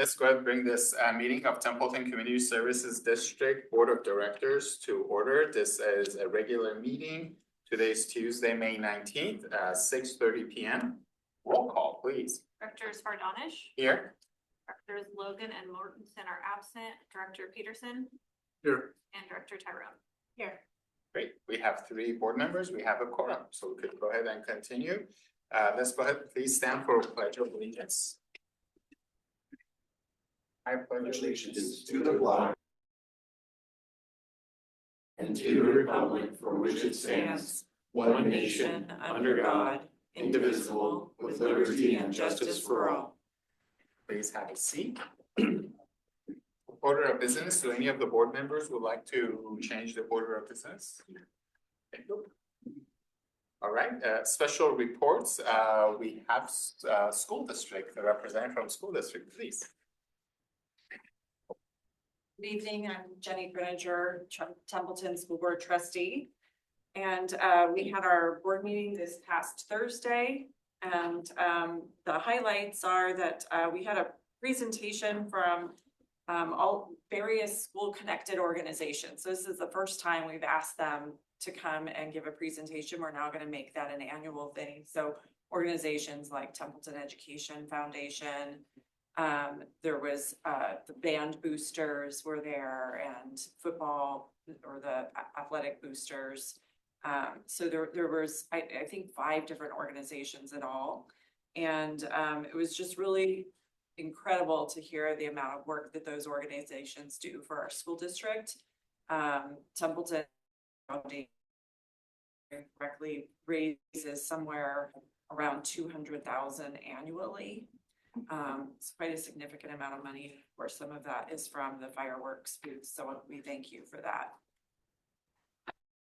Let's go ahead and bring this meeting of Templeton Community Services District Board of Directors to order. This is a regular meeting. Today's Tuesday, May 19th, 6:30 p.m. Roll call, please. Directors Fardanish. Here. Directors Logan and Mortensen are absent. Director Peterson. Here. And Director Tyrone. Here. Great. We have 3 board members. We have a quorum, so we could go ahead and continue. Let's go ahead. Please stand for Pledge of Allegiance. I pledge allegiance to the flag and to the republic for which it stands, one nation, under God, indivisible, with liberty and justice for all. Please have a seat. Order of business. Do any of the board members would like to change the order of business? Thank you. All right, special reports. We have school district, the representative from school district, please. Good evening, I'm Jenny Grinninger, Templeton School Board Trustee. And we had our board meeting this past Thursday. And the highlights are that we had a presentation from all various school connected organizations. So this is the first time we've asked them to come and give a presentation. We're now going to make that an annual thing. So organizations like Templeton Education Foundation, there was the band boosters were there, and football or the athletic boosters. So there was I think 5 different organizations in all, and it was just really incredible to hear the amount of work that those organizations do for our school district. Templeton correctly raises somewhere around $200,000 annually. It's quite a significant amount of money. Of course, some of that is from the fireworks booths, so we thank you for that.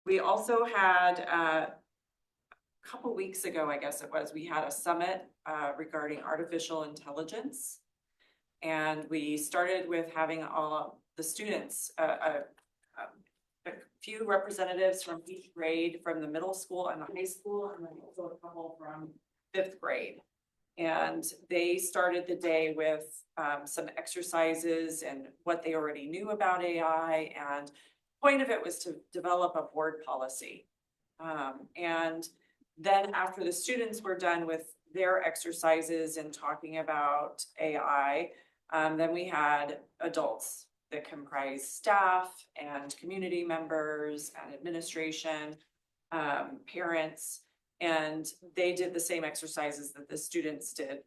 We also had a couple weeks ago, I guess it was, we had a summit regarding artificial intelligence, and we started with having all the students, a few representatives from each grade, from the middle school and the high school, and then also a couple from 5th grade. And they started the day with some exercises and what they already knew about AI. And the point of it was to develop a board policy. And then after the students were done with their exercises and talking about AI, then we had adults that comprise staff and community members and administration, parents. And they did the same exercises that the students did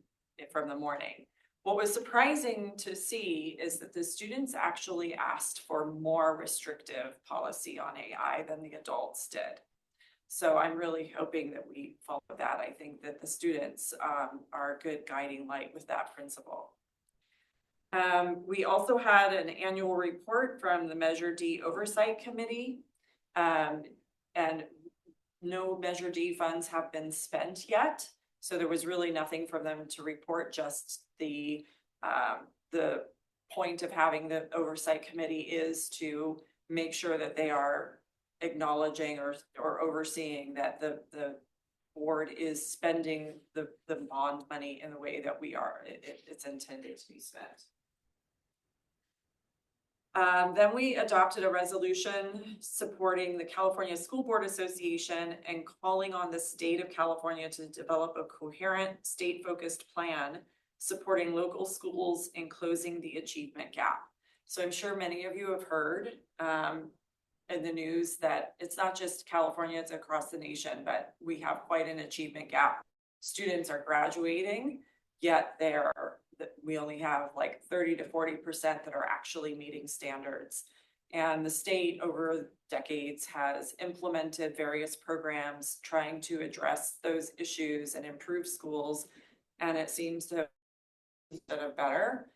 from the morning. What was surprising to see is that the students actually asked for more restrictive policy on AI than the adults did. So I'm really hoping that we follow that. I think that the students are a good guiding light with that principle. We also had an annual report from the Measure D Oversight Committee, and no Measure D funds have been spent yet. So there was really nothing for them to report, just the point of having the oversight committee is to make sure that they are acknowledging or overseeing that the board is spending the bond money in the way that it's intended to be spent. Then we adopted a resolution supporting the California School Board Association and calling on the state of California to develop a coherent state-focused plan supporting local schools and closing the achievement gap. So I'm sure many of you have heard in the news that it's not just California, it's across the nation, but we have quite an achievement gap. Students are graduating, yet we only have like 30 to 40% that are actually meeting standards. And the state over decades has implemented various programs trying to address those issues and improve schools. And it seems to have better.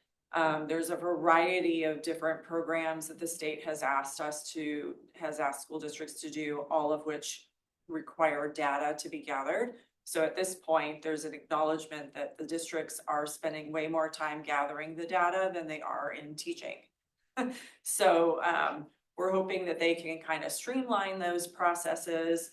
There's a variety of different programs that the state has asked school districts to do, all of which require data to be gathered. So at this point, there's an acknowledgement that the districts are spending way more time gathering the data than they are in teaching. So we're hoping that they can kind of streamline those processes,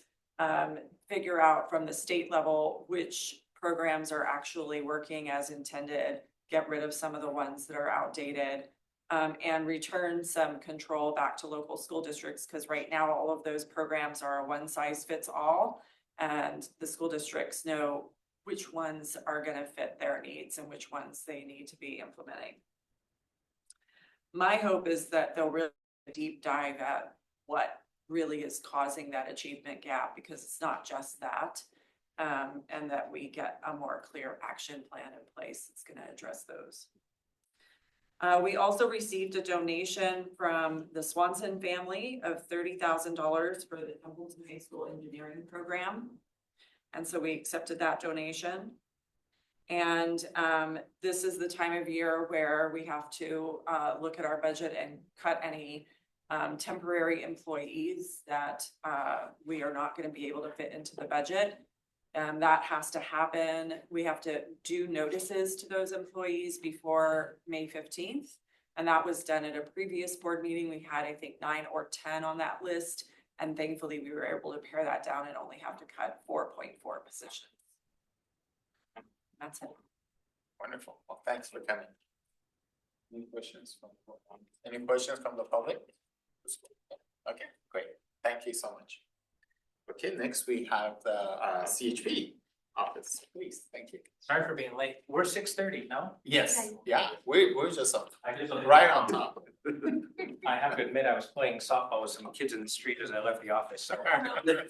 figure out from the state level which programs are actually working as intended, get rid of some of the ones that are outdated, and return some control back to local school districts, because right now all of those programs are a one size fits all. And the school districts know which ones are gonna fit their needs and which ones they need to be implementing. My hope is that they'll really deep dive at what really is causing that achievement gap, because it's not just that. And that we get a more clear action plan in place that's gonna address those. We also received a donation from the Swanson family of $30,000 for the Templeton High School engineering program. And so we accepted that donation. And this is the time of year where we have to look at our budget and cut any temporary employees that we are not going to be able to fit into the budget. That has to happen. We have to do notices to those employees before May 15th. And that was done at a previous board meeting. We had, I think, 9 or 10 on that list. And thankfully, we were able to pare that down and only have to cut 4.4 positions. That's it. Wonderful. Well, thanks for coming. Any questions from the public? Okay, great. Thank you so much. Okay, next we have the CHP office, please. Thank you. Sorry for being late. We're 6:30, no? Yes, yeah, we're just up, I just right on top. I have to admit, I was playing softball with some kids in the street as I left the office, so.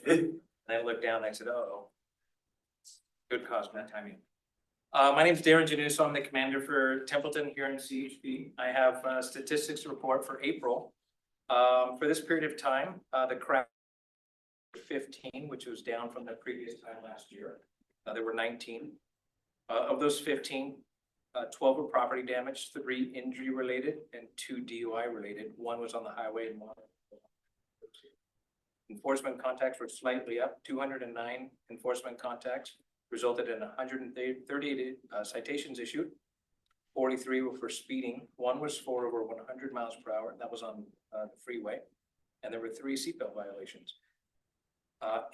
And I looked down and I said, oh. Good cause, bad timing. My name's Darren Januso. I'm the commander for Templeton here in CHP. I have a statistics report for April. For this period of time, the crash 15, which was down from the previous time last year. There were 19. Of those 15, 12 were property damage, 3 injury related, and 2 DUI related. 1 was on the highway and 1. Enforcement contacts were slightly up. 209 enforcement contacts resulted in 138 citations issued. 43 were for speeding. 1 was for over 100 miles per hour. That was on the freeway. And there were 3 seatbelt violations.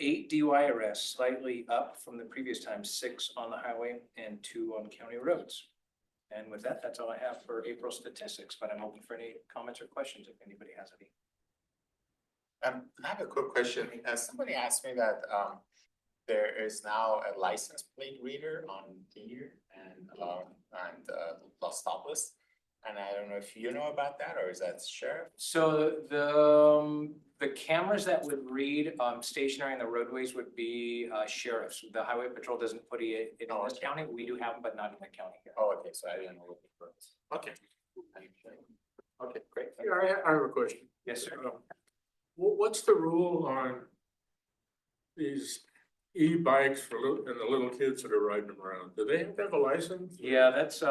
8 DUI arrests, slightly up from the previous time, 6 on the highway and 2 on county roads. And with that, that's all I have for April statistics, but I'm open for any comments or questions if anybody has any. I have a quick question. Somebody asked me that there is now a license plate reader on Deere and Los Tapas. And I don't know if you know about that, or is that sheriff? So the cameras that would read stationary on the roadways would be sheriffs. The highway patrol doesn't put it in this county. We do have them, but not in the county here. Oh, okay, so I didn't know what it was. Okay. Okay, great. Yeah, I have a question. Yes, sir. What's the rule on these e-bikes for and the little kids that are riding them around? Do they have to have a license? Yeah, that's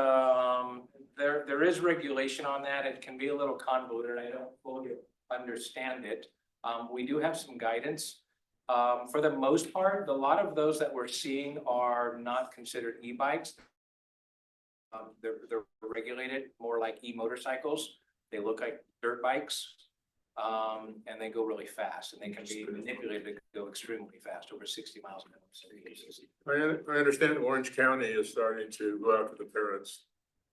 there is regulation on that. It can be a little convoluted. I don't fully understand it. We do have some guidance. For the most part, a lot of those that we're seeing are not considered e-bikes. They're regulated more like e-motorcycles. They look like dirt bikes. And they go really fast, and they can be manipulated to go extremely fast, over 60 miles an hour. I understand Orange County is starting to go after the parents.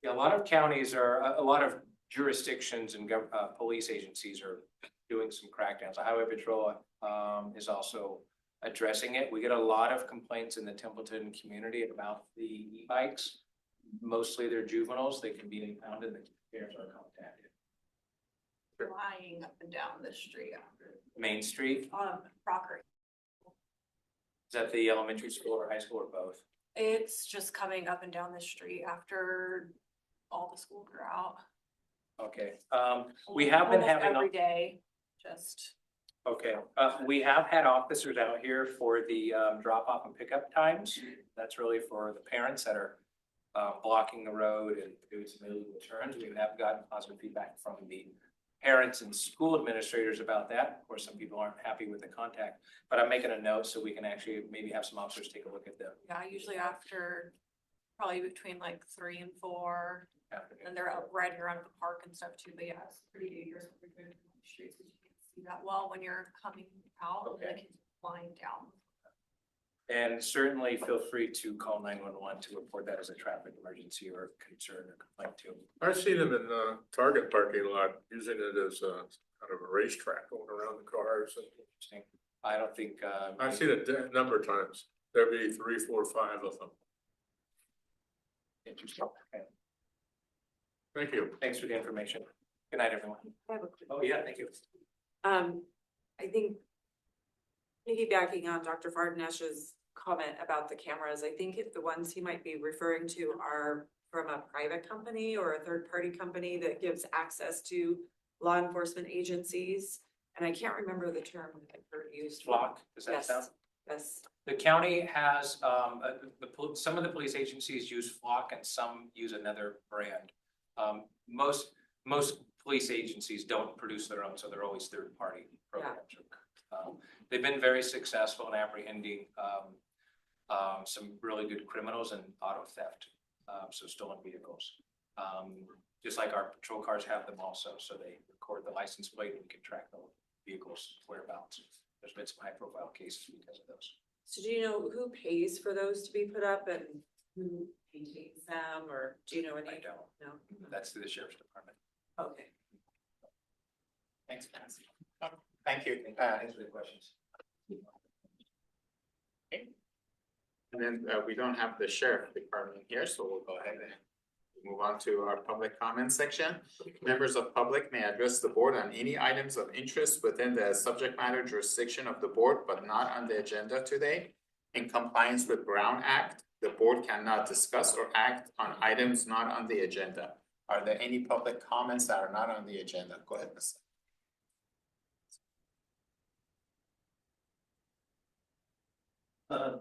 Yeah, a lot of counties are, a lot of jurisdictions and police agencies are doing some crackdowns. The Highway Patrol is also addressing it. We get a lot of complaints in the Templeton community about the e-bikes. Mostly they're juveniles. They can be impounded and the parents are contacted. Flying up and down the street after Main Street, Crocker. is that the elementary school or high school or both? It's just coming up and down the street after all the schools are out. Okay, we have been Almost having. every day, just. Okay, we have had officers out here for the drop off and pickup times. That's really for the parents that are blocking the road and doing some illegal turns. We have gotten positive feedback from the parents and school administrators about that. Of course, some people aren't happy with the contact, but I'm making a note so we can actually maybe have some officers take a look at them. Yeah, usually after, probably between like 3 and 4, and they're out riding around the park and stuff too, but yeah, it's pretty dangerous when you're going down the streets, because you can't see that well when you're coming out, and the kids flying down. And certainly feel free to call 911 to report that as a traffic emergency or concern or complaint too. I've seen them in Target parking lot, using it as a kind of a racetrack going around the cars. Interesting. I don't think, I've seen it a number of times. There'd be 3, 4, 5 of them. interesting. Okay. Thank you. Thanks for the information. Good night, everyone. I have a quick. Oh, yeah, thank you. I think piggybacking on Dr. Fardinesh's comment about the cameras, I think if the ones he might be referring to are from a private company or a third-party company that gives access to law enforcement agencies. And I can't remember the term that I've heard used. Flock, does that Yes, sound? yes. The county has, some of the police agencies use Flock and some use another brand. Most police agencies don't produce their own, so they're always third-party programs. They've been very successful in apprehending, some really good criminals and auto theft, so stolen vehicles. Just like our patrol cars have them also, so they record the license plate and we can track the vehicles whereabouts. There's been some high-profile cases because of those. So do you know who pays for those to be put up and who maintains them, or do you know any? I don't. No? That's to the sheriff's department. Okay. Thanks, Nancy. Thank you. Thanks for the questions. And then we don't have the sheriff department here, so we'll go ahead and move on to our public comment section. Members of public may address the board on any items of interest within the subject matter jurisdiction of the board, but not on the agenda today. In compliance with Brown Act, the board cannot discuss or act on items not on the agenda. Are there any public comments that are not on the agenda? Go ahead, Ms.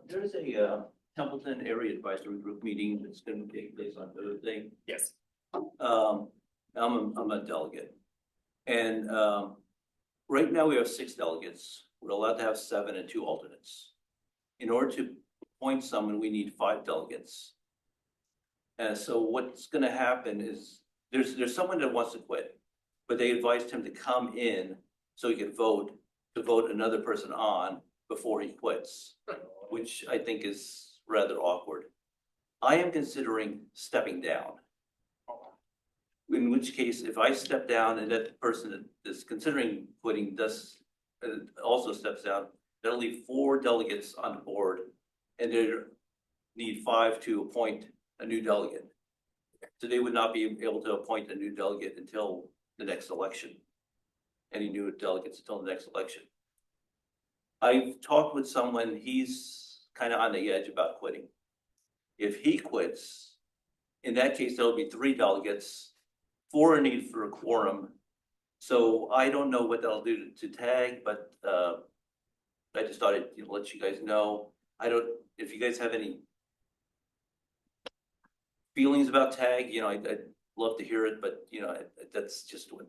There's a Templeton Area Advisory Group meeting that's going to take place on Thursday. Yes. I'm a delegate. And right now we have 6 delegates. We're allowed to have 7 and 2 alternates. In order to appoint someone, we need 5 delegates. And so what's going to happen is there's someone that wants to quit, but they advised him to come in so he could vote another person on before he quits, which I think is rather awkward. I am considering stepping down. In which case, if I step down and that person that is considering quitting does also steps down, that'll leave 4 delegates on the board, and they need 5 to appoint a new delegate. So they would not be able to appoint a new delegate until the next election. Any new delegates until the next election. I've talked with someone, he's kind of on the edge about quitting. If he quits, in that case, there'll be 3 delegates, 4 are needed for a quorum. So I don't know what that'll do to TAG, but I just thought I'd let you guys know. If you guys have any feelings about TAG, I'd love to hear it, but that's just what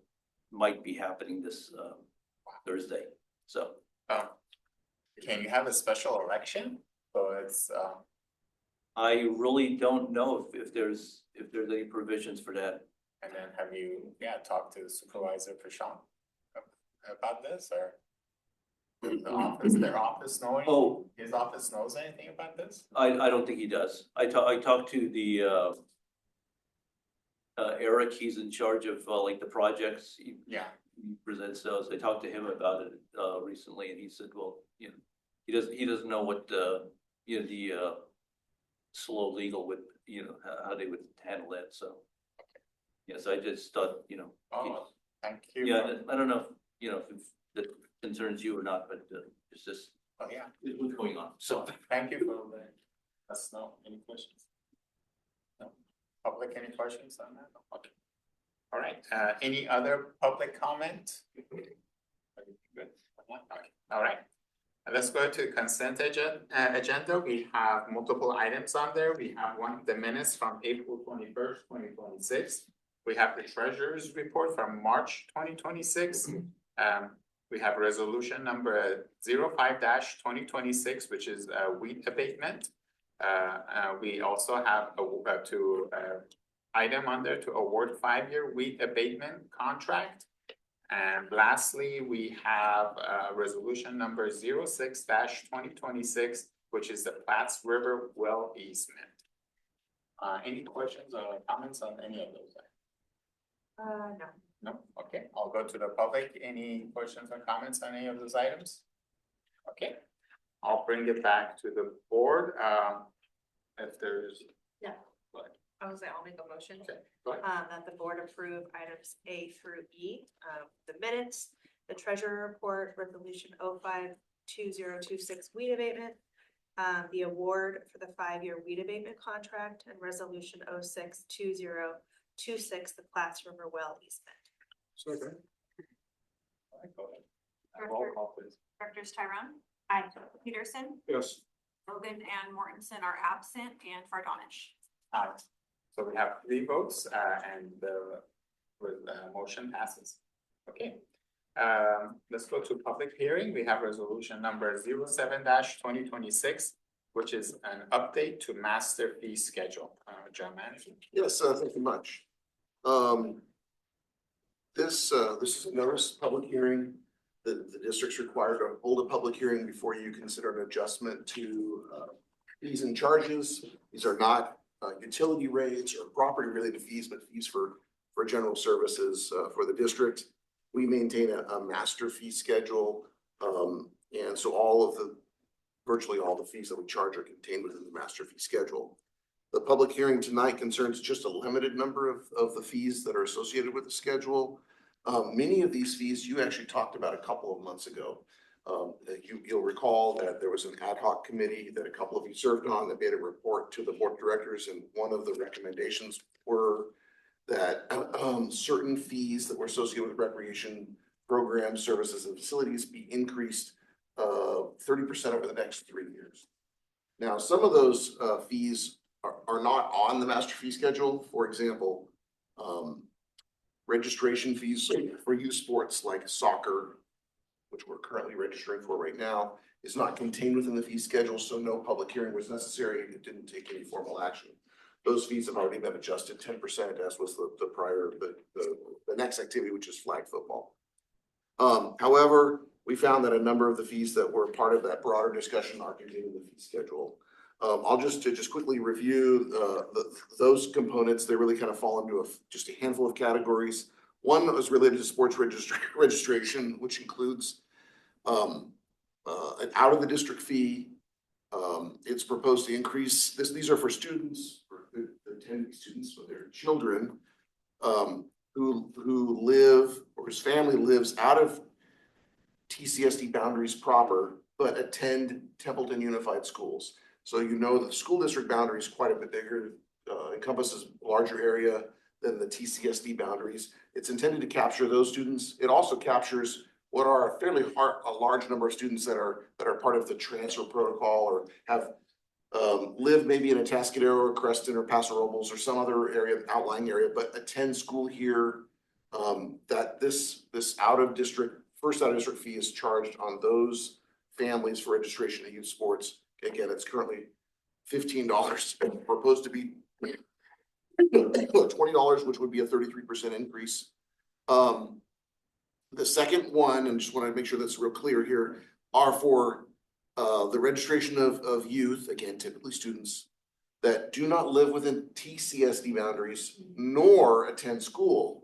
might be happening this Thursday. So. Can you have a special election? So it's I really don't know if there's any provisions for that. and then have you talked to Supervisor Prashant about this, or their office knowing? Oh, His office knows anything about this? I don't think he does. I talked to the Eric, he's in charge of like the projects. He presents those. I talked to him about it recently, and he said, well, he doesn't know what the slow legal would, how they would handle that. So yes, I just thought, Oh, thank you. yeah, I don't know, if that concerns you or not, but it's just Oh, yeah. what's going on. So Thank you for letting us know. Any questions? No? Public, any questions on that? Okay. All right, any other public comment? Good. Okay. All right. Let's go to consent agenda. We have multiple items on there. We have the minutes from April 21st, 2026. We have the treasurer's report from March 2026. We have resolution number 05-2026, which is weed abatement. We also have item on there to award 5-year weed abatement contract. And lastly, we have resolution number 06-2026, which is the Platts River well easement. Any questions or comments on any of those? No. No, okay, I'll go to the public. Any questions or comments on any of those items? Okay, I'll bring it back to the board, if there's. Yeah. Go ahead. I was, I'll make a motion. Okay, go ahead. That the board approve items A through E, the minutes, the treasurer report, resolution 05-2026 weed abatement, the award for the 5-year weed abatement contract, and resolution 06-2026, the Platts River well easement. Second. All right, go ahead. Roll call, please. Directors Tyrone? Aye. Peterson? Yes. Logan and Mortensen are absent, and Fardonish. Aye. So we have 3 votes, and the motion passes. Okay. Let's go to public hearing. We have resolution number 07-2026, which is an update to master fee schedule. John Manchin. Yes, thank you much. This is a notice public hearing. The district's required to hold a public hearing before you consider an adjustment to fees and charges. These are not utility rates or property related fees, but fees for general services for the district. We maintain a master fee schedule. And so virtually all the fees that we charge are contained within the master fee schedule. The public hearing tonight concerns just a limited number of the fees that are associated with the schedule. Many of these fees you actually talked about a couple of months ago. You'll recall that there was an ad hoc committee that a couple of you served on that made a report to the board of directors, and one of the recommendations were that certain fees that were associated with recreation programs, services, and facilities be increased 30% over the next 3 years. Now, some of those fees are not on the master fee schedule. For example, registration fees for youth sports like soccer, which we're currently registering for right now, is not contained within the fee schedule, so no public hearing was necessary. It didn't take any formal action. Those fees have already been adjusted 10%, as was the next activity, which is flag football. However, we found that a number of the fees that were part of that broader discussion are contained in the fee schedule. I'll just quickly review those components. They really kind of fall into just a handful of categories. One is related to sports registration, which includes an out of the district fee. It's proposed to increase this. These are for students, for the attending students, so their children who live, or his family lives out of TCSD boundaries proper, but attend Templeton Unified Schools. So you know that the school district boundary is quite a bit bigger, encompasses a larger area than the TCSD boundaries. It's intended to capture those students. It also captures what are a large number of students that are part of the transfer protocol, or have live maybe in Atascadero or Creston or Paso Robles or some other area, outlying area, but attend school here. That this first out of district fee is charged on those families for registration to youth sports. Again, it's currently $15, proposed to be $20, which would be a 33% increase. The second one, and just want to make sure that's real clear here, are for the registration of youth, again, typically students that do not live within TCSD boundaries nor attend school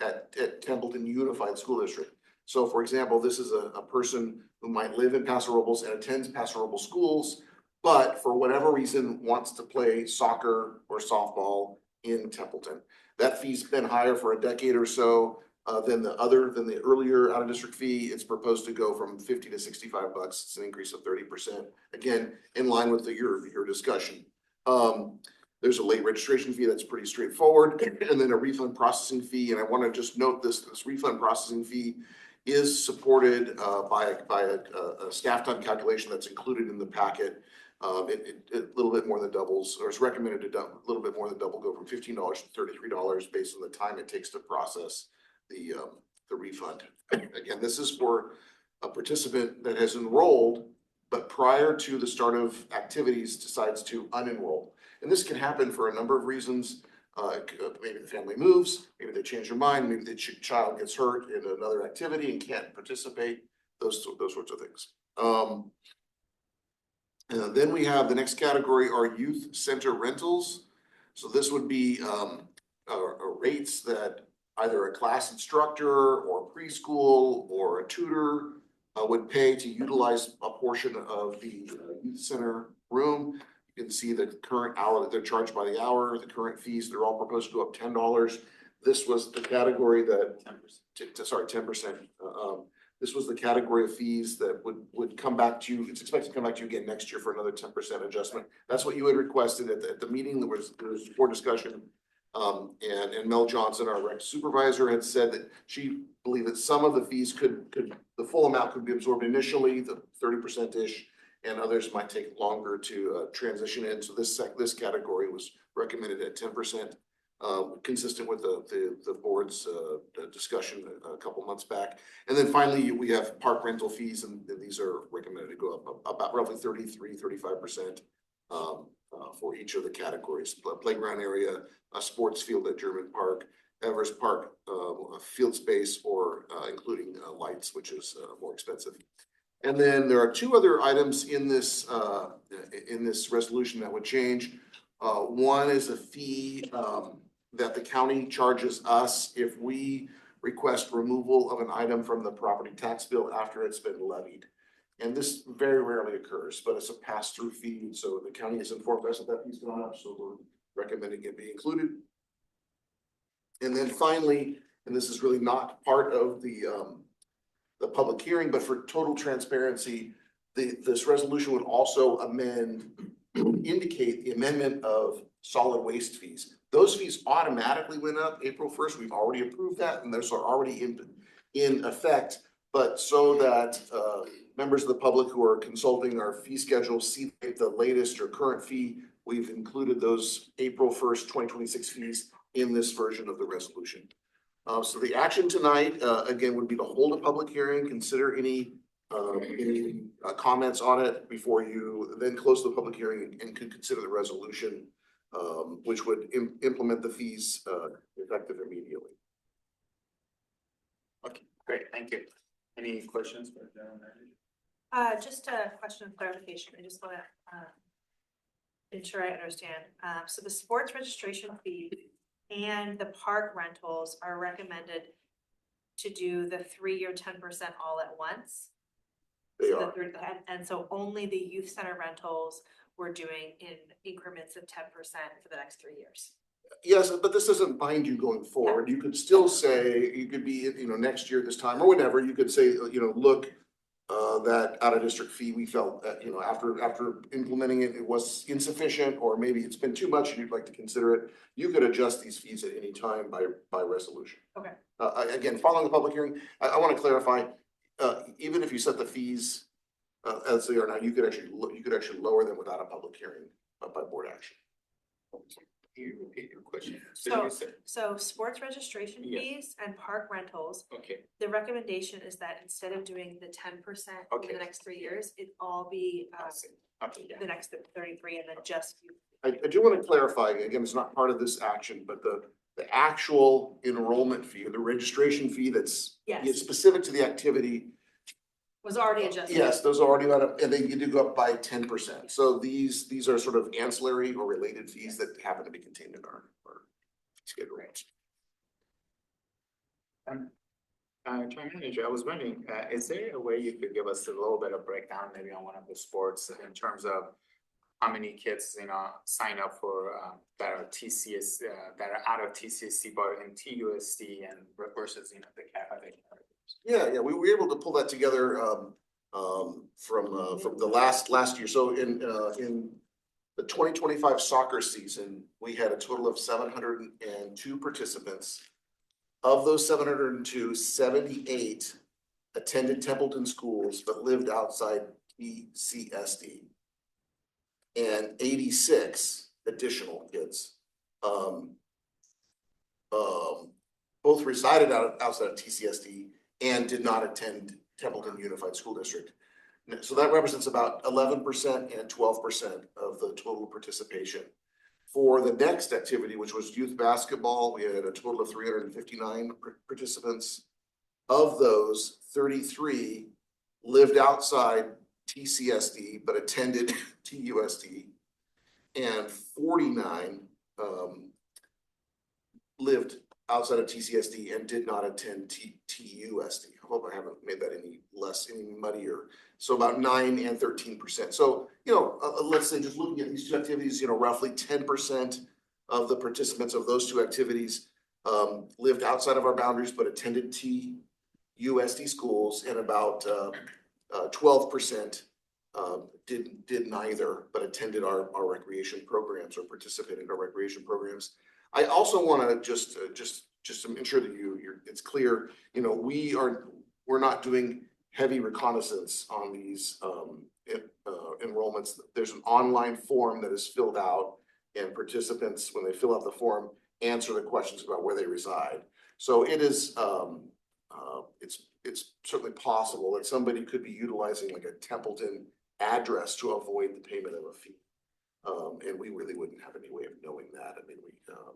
at Templeton Unified School District. So for example, this is a person who might live in Paso Robles and attends Paso Robles schools, but for whatever reason wants to play soccer or softball in Templeton. That fee's been higher for a decade or so than the earlier out of district fee. It's proposed to go from $50 to $65. It's an increase of 30%. Again, in line with your discussion. There's a late registration fee that's pretty straightforward, and then a refund processing fee. And I want to just note this refund processing fee is supported by a staff time calculation that's included in the packet. It a little bit more than doubles, or it's recommended to a little bit more than double, go from $15 to $33 based on the time it takes to process the refund. Again, this is for a participant that has enrolled, but prior to the start of activities decides to unenroll. And this can happen for a number of reasons. Maybe the family moves, maybe they change their mind, maybe the child gets hurt in another activity and can't participate, those sorts of things. Then we have the next category are youth center rentals. So this would be rates that either a class instructor or preschool or a tutor would pay to utilize a portion of the youth center room. You can see the current hour that they're charged by the hour, the current fees, they're all proposed to go up $10. This was the category that, 10%. This was the category of fees that would come back to you. It's expected to come back to you again next year for another 10% adjustment. That's what you had requested at the meeting. There was board discussion. And Mel Johnson, our rec supervisor, had said that she believed that some of the fees the full amount could be absorbed initially, the 30%-ish, and others might take longer to transition in. So this category was recommended at 10%. Consistent with the board's discussion a couple months back. And then finally, we have park rental fees, and these are recommended to go up about roughly 33-35% for each of the categories. Playground area, a sports field at German Park, Everest Park, field space, or including lights, which is more expensive. And then there are two other items in this resolution that would change. One is a fee that the county charges us if we request removal of an item from the property tax bill after it's been levied. And this very rarely occurs, but it's a pass-through fee. So the county has informed us that fee's gone up, so we're recommending it be included. And then finally, and this is really not part of the public hearing, but for total transparency, this resolution would also indicate the amendment of solid waste fees. Those fees automatically went up April 1st. We've already approved that, and those are already in effect. But so that members of the public who are consulting our fee schedule see the latest or current fee, we've included those April 1st, 2026 fees in this version of the resolution. So the action tonight, again, would be to hold a public hearing, consider any comments on it before you then close the public hearing and could consider the resolution, which would implement the fees effective immediately. Okay, great, thank you. Any questions for the general manager? Just a question of clarification. I just want to ensure I understand. So the sports registration fee and the park rentals are recommended to do the 3-year 10% all at once. They So are. and so only the youth center rentals we're doing in increments of 10% for the next 3 years. Yes, but this doesn't bind you going forward. You could still say, you could be, next year this time or whenever, you could say, look, that out of district fee, we felt that, after implementing it, it was insufficient, or maybe it's been too much and you'd like to consider it. You could adjust these fees at any time by resolution. Okay. Again, following the public hearing, I want to clarify, even if you set the fees as they are now, you could actually lower them without a public hearing by board action. Can you repeat your question? So- You said- So sports registration Yeah. fees and park rentals, Okay, the recommendation is that instead of doing the 10% over Okay. the next 3 years, it all be I see. Okay, yeah. the next 33 and then just you. I do want to clarify, again, it's not part of this action, but the actual enrollment fee, or the registration fee that's Yes. specific to the activity. Was already adjusted. Yes, those are already went up, and they do go up by 10%. So these are sort of ancillary or related fees that happen to be contained in our schedule. Town manager, I was wondering, is there a way you could give us a little bit of breakdown maybe on one of the sports in terms of how many kids, sign up for, that are TCS, that are out of TCSC but in TUSD and versus, the CAF? Yeah, we were able to pull that together from the last year. So in the 2025 soccer season, we had a total of 702 participants. Of those 702, 78 attended Templeton schools but lived outside TCSD. And 86 additional kids both resided outside of TCSD and did not attend Templeton Unified School District. So that represents about 11% and 12% of the total participation. For the next activity, which was youth basketball, we had a total of 359 participants. Of those, 33 lived outside TCSD but attended TUSD. And 49 lived outside of TCSD and did not attend TUSD. I hope I haven't made that any muddier. So about 9 and 13%. So, let's say just looking at these two activities, roughly 10% of the participants of those two activities lived outside of our boundaries but attended TUSD schools, and about 12% did neither but attended our recreation programs or participated in our recreation programs. I also want to just to ensure that it's clear, we're not doing heavy reconnaissance on these enrollments. There's an online form that is filled out, and participants, when they fill out the form, answer the questions about where they reside. So it is it's certainly possible that somebody could be utilizing like a Templeton address to avoid the payment of a fee. And we really wouldn't have any way of knowing that. I mean,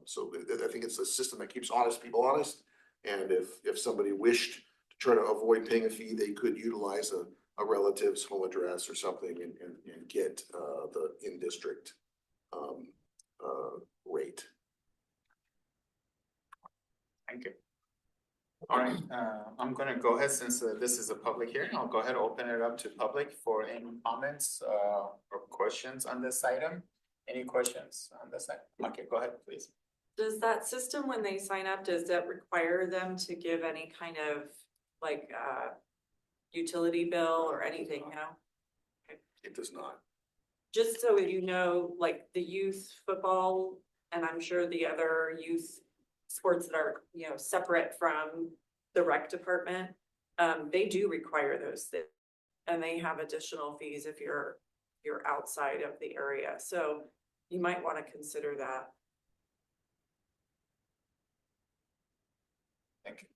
so I think it's a system that keeps honest people honest. And if somebody wished to try to avoid paying a fee, they could utilize a relative's home address or something and get the in-district rate. Thank you. All right, I'm gonna go ahead, since this is a public hearing, I'll go ahead and open it up to public for any comments or questions on this item. Any questions on this item? Okay, go ahead, please. Does that system, when they sign up, does that require them to give any kind of like utility bill or anything, It does not. Just so you know, like the youth football, and I'm sure the other youth sports that are, separate from the rec department, they do require those things. And they have additional fees if you're outside of the area. So you might want to consider that. Thank you.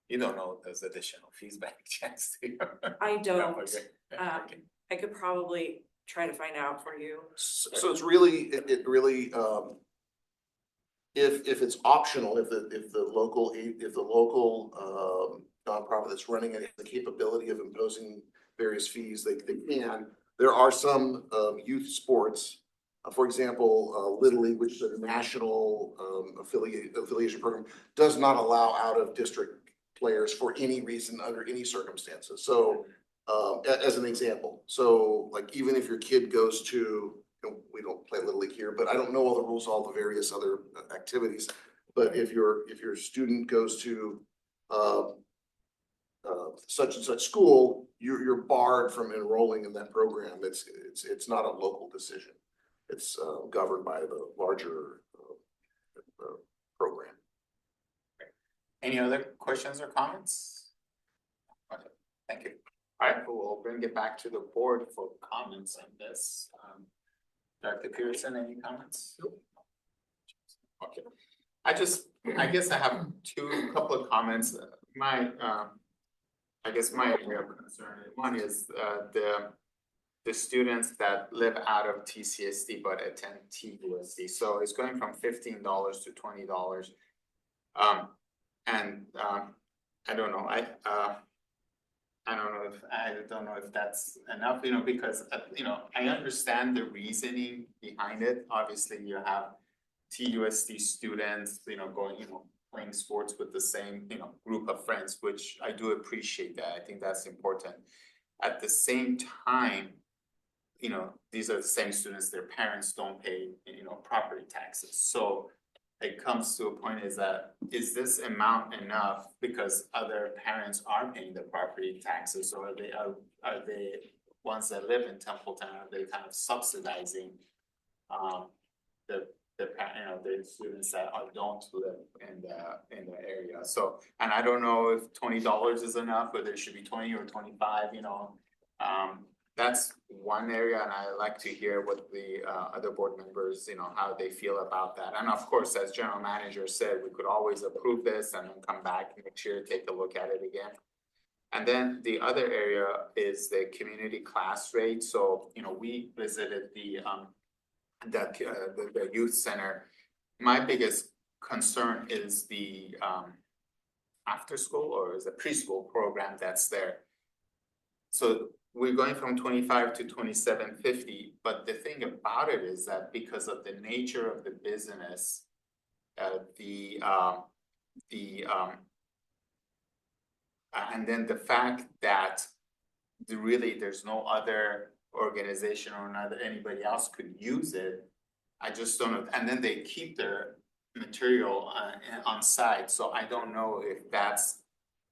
You don't know those additional fees by chance, do you? I don't. Okay. I could probably try to find out for you. So it's really, it really, if it's optional, if the local nonprofit that's running it has the capability of imposing various fees, they can. There are some youth sports, for example, Little League, which is a national affiliation program, does not allow out of district players for any reason under any circumstances. So as an example, so like even if your kid goes to, we don't play Little League here, but I don't know all the rules, all the various other activities. But if your student goes to such and such school, you're barred from enrolling in that program. It's not a local decision. It's governed by the larger program. Any other questions or comments? Okay, thank you. All right, we'll bring it back to the board for comments on this. Dr. Pearson, any comments? Okay, I guess I have couple of comments. I guess my area of concern, one is the students that live out of TCSD but attend TUSD. So it's going from $15 to $20. I don't know. I don't know if that's enough, because I understand the reasoning behind it. Obviously, you have TUSD students, going, playing sports with the same, group of friends, which I do appreciate that. I think that's important. At the same time, these are the same students, their parents don't pay, property taxes. So it comes to a point is this amount enough because other parents are paying the property taxes, or are they ones that live in Templeton, are they kind of subsidizing the students that don't live in the area? So, and I don't know if $20 is enough, whether it should be 20 or 25, that's one area, and I like to hear what the other board members, how they feel about that. And of course, as general manager said, we could always approve this and then come back next year, take a look at it again. And then the other area is the community class rate. So, we visited the youth center. My biggest concern is the after school, or is the preschool program that's there. So we're going from 25 to 2750, but the thing about it is that because of the nature of the business, and then the fact that there's no other organization or not anybody else could use it. I just don't know, and then they keep their material on site, so I don't know if that's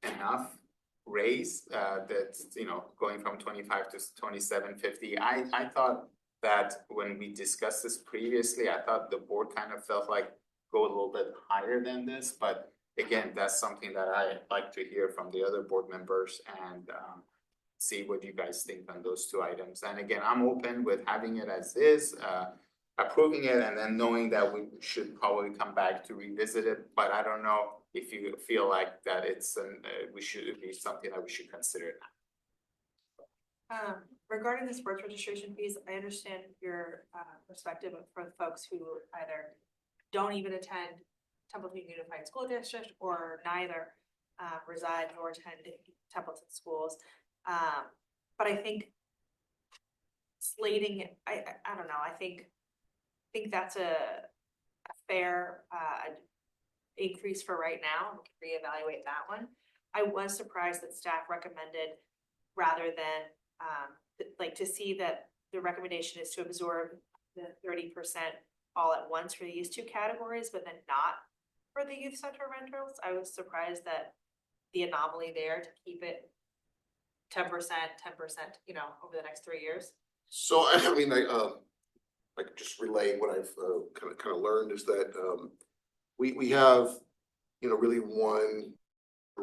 enough raise, that's, you know, going from 25 to 2750. I thought that when we discussed this previously, I thought the board kind of felt like go a little bit higher than this, but again, that's something that I like to hear from the other board members and see what you guys think on those two items. And again, I'm open with having it as is, approving it, and then knowing that we should probably come back to revisit it, but I don't know if you feel like that it's we should be something that we should consider. Regarding the sports registration fees, I understand your perspective for the folks who either don't even attend Templeton Unified School District or neither reside nor attend Templeton schools. But I think slating, I don't know, I think that's a fair increase for right now. We can reevaluate that one. I was surprised that staff recommended rather than like to see that the recommendation is to absorb the 30% all at once for these two categories, but then not for the youth center rentals. I was surprised that the anomaly there to keep it 10%, you know, over the next 3 years. So I mean, I could just relay what I've kind of learned is that we have, you know, really one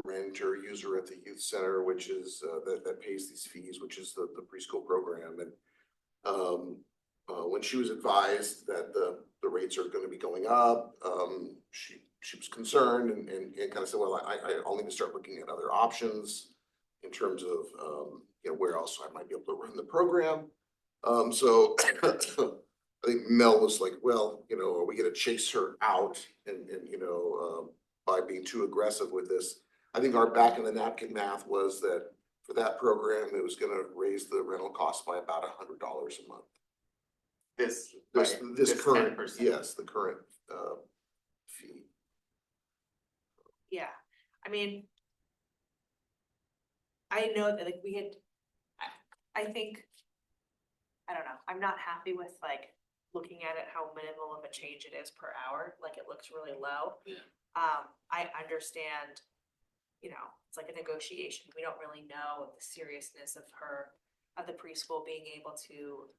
renter user at the youth center, which is that pays these fees, which is the preschool program. And when she was advised that the rates are going to be going up, she was concerned and kind of said, well, I'll need to start looking at other options in terms of you know, where else I might be able to run the program. So I think Mel was like, well, you know, are we gonna chase her out and you know, by being too aggressive with this? I think our back in the napkin math was that for that program, it was gonna raise the rental cost by about $100 a month. This current, 10%. yes, the current fee. Yeah, I mean, I know that like we had, I think, I don't know, I'm not happy with like looking at it, how minimal of a change it is per hour, like it looks really low. Yeah. I understand, you know, it's like a negotiation, we don't really know the seriousness of the preschool being able to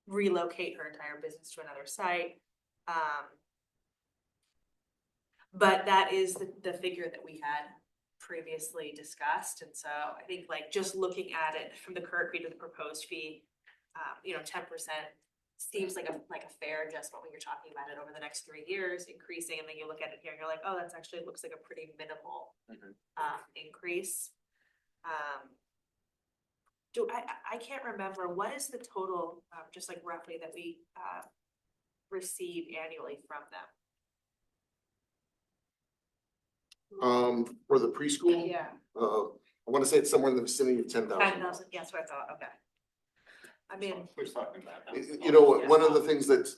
relocate her entire business to another site. But that is the figure that we had previously discussed, and so I think like just looking at it from the current fee to the proposed fee, you know, 10% seems like a fair adjustment when you're talking about it over the next 3 years increasing, and then you look at it here and you're like, oh, that's actually looks like a pretty minimal increase. I can't remember what is the total, just like roughly that we receive annually from them. For the preschool, Yeah. I want to say it's somewhere in the vicinity of 10,000. 10,000, yes, what I thought, okay. I mean, Who's talking about that? You know, one of the things that's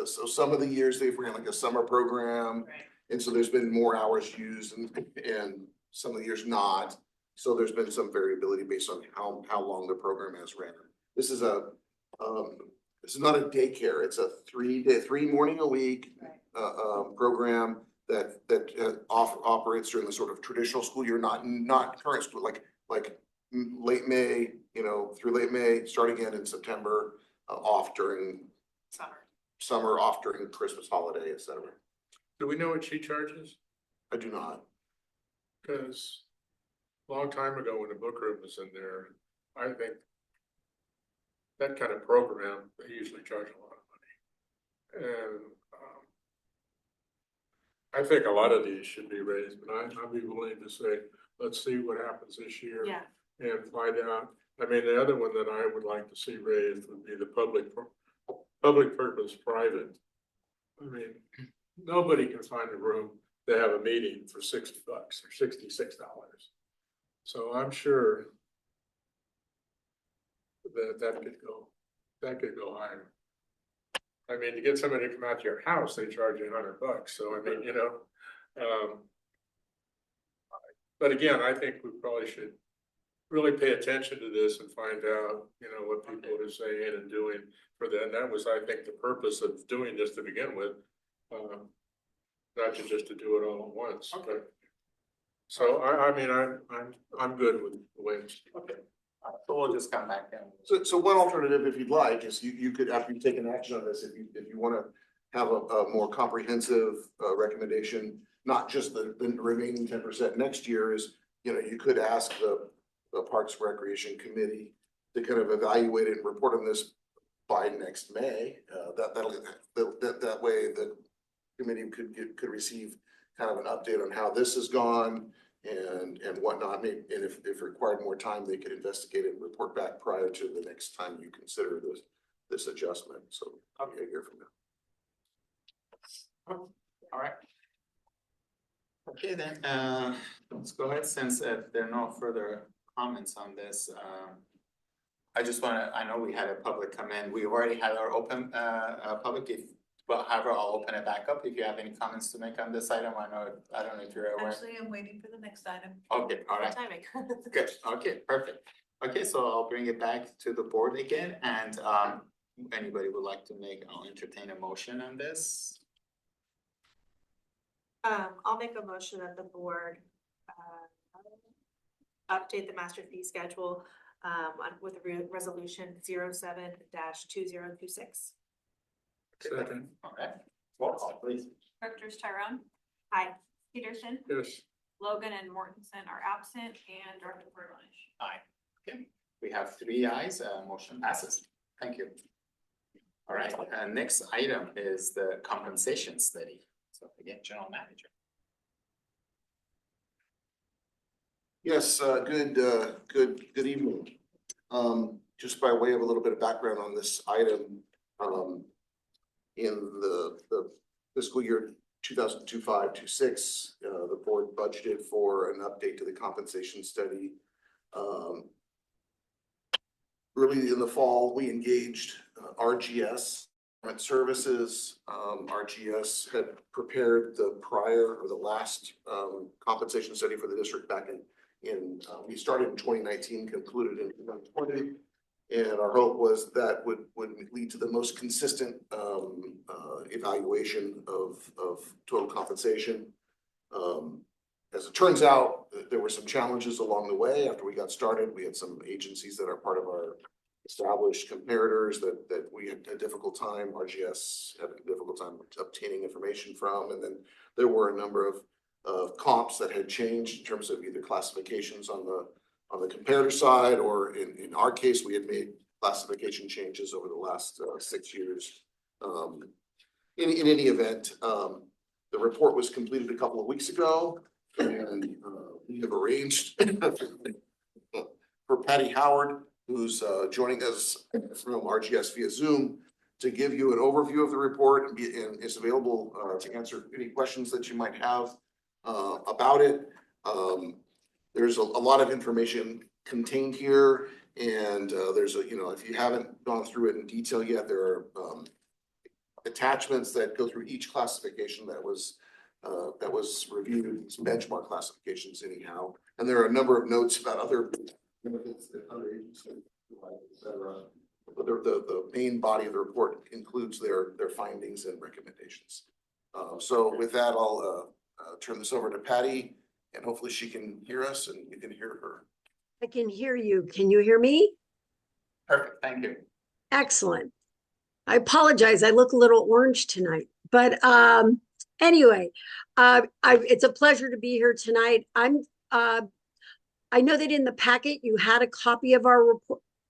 so some of the years they've ran like a summer program, right, and so there's been more hours used and some of the years not. So there's been some variability based on how long the program has ran. This is not a daycare. It's a 3 morning a week program that operates during the sort of traditional school year, not current school, like late May, you know, through late May, starting again in September, off during summer, off during Christmas holiday, et cetera. Do we know what she charges? I do not. Cause a long time ago when the book room was in there, I think that kind of program, they usually charge a lot of money. And I think a lot of these should be raised, but I'd be willing to say, let's see what happens this year. yeah, And find out. I mean, the other one that I would like to see raised would be the public purpose private. I mean, nobody can find a room to have a meeting for $60 or $66. So I'm sure that could go higher. I mean, to get somebody to come out to your house, they charge you $100, so I mean, but again, I think we probably should really pay attention to this and find out, what people are saying and doing for that. And that was, I think, the purpose of doing this to begin with. Not just to do it all at once, but. So I mean, I'm good with the way it's. Okay. So we'll just come back and. So one alternative, if you'd like, is you could, after you take an action on this, if you wanna have a more comprehensive recommendation, not just the remaining 10% next year, is, you could ask the Parks Recreation Committee to kind of evaluate it and report on this by next May. That way the committee could receive kind of an update on how this has gone and whatnot. Maybe, and if required more time, they could investigate it and report back prior to the next time you consider this adjustment. So I'll hear from them. All right. Okay, then, let's go ahead, since there are no further comments on this. I just I know we had a public come in. We already had our open, public, however, I'll open it back up if you have any comments to make on this item. I don't know if you're aware. Actually, I'm waiting for the next item. Okay, all right, Timing. good, okay, perfect. Okay, so I'll bring it back to the board again, and anybody would like to I'll entertain a motion on this. I'll make a motion that the board update the master fee schedule with resolution 07-2026. Second. All right, roll call, please. Directors Tyrone, Aye. Peterson, Yes. Logan and Mortensen are absent, and Director Burlenish. Aye. Okay, we have 3 ayes, motion passes. Thank you. All right, next item is the compensation study. So again, General Manager. Yes, good evening. Just by way of a little bit of background on this item, in the fiscal year 2025-26, the board budgeted for an update to the compensation study. Early in the fall, we engaged RGS Services. RGS had prepared the last compensation study for the district back in we started in 2019, concluded in 2020. And our hope was that would lead to the most consistent evaluation of total compensation. As it turns out, there were some challenges along the way. After we got started, we had some agencies that are part of our established comparators that we had a difficult time. RGS had a difficult time obtaining information from, and then there were a number of comps that had changed in terms of either classifications on the comparator side, or in our case, we had made classification changes over the last 6 years. In any event, the report was completed a couple of weeks ago, and we have arranged for Patty Howard, who's joining us from RGS via Zoom, to give you an overview of the report and is available to answer any questions that you might have about it. There's a lot of information contained here, and there's if you haven't gone through it in detail yet, there are attachments that go through each classification that was reviewed, some benchmark classifications anyhow, and there are a number of notes about other benefits that other agencies provide, et cetera. But the main body of the report includes their findings and recommendations. So with that, I'll turn this over to Patty, and hopefully she can hear us and you can hear her. I can hear you. Can you hear me? Perfect, thank you. Excellent. I apologize. I look a little orange tonight, but anyway, it's a pleasure to be here tonight. I know that in the packet you had a copy of our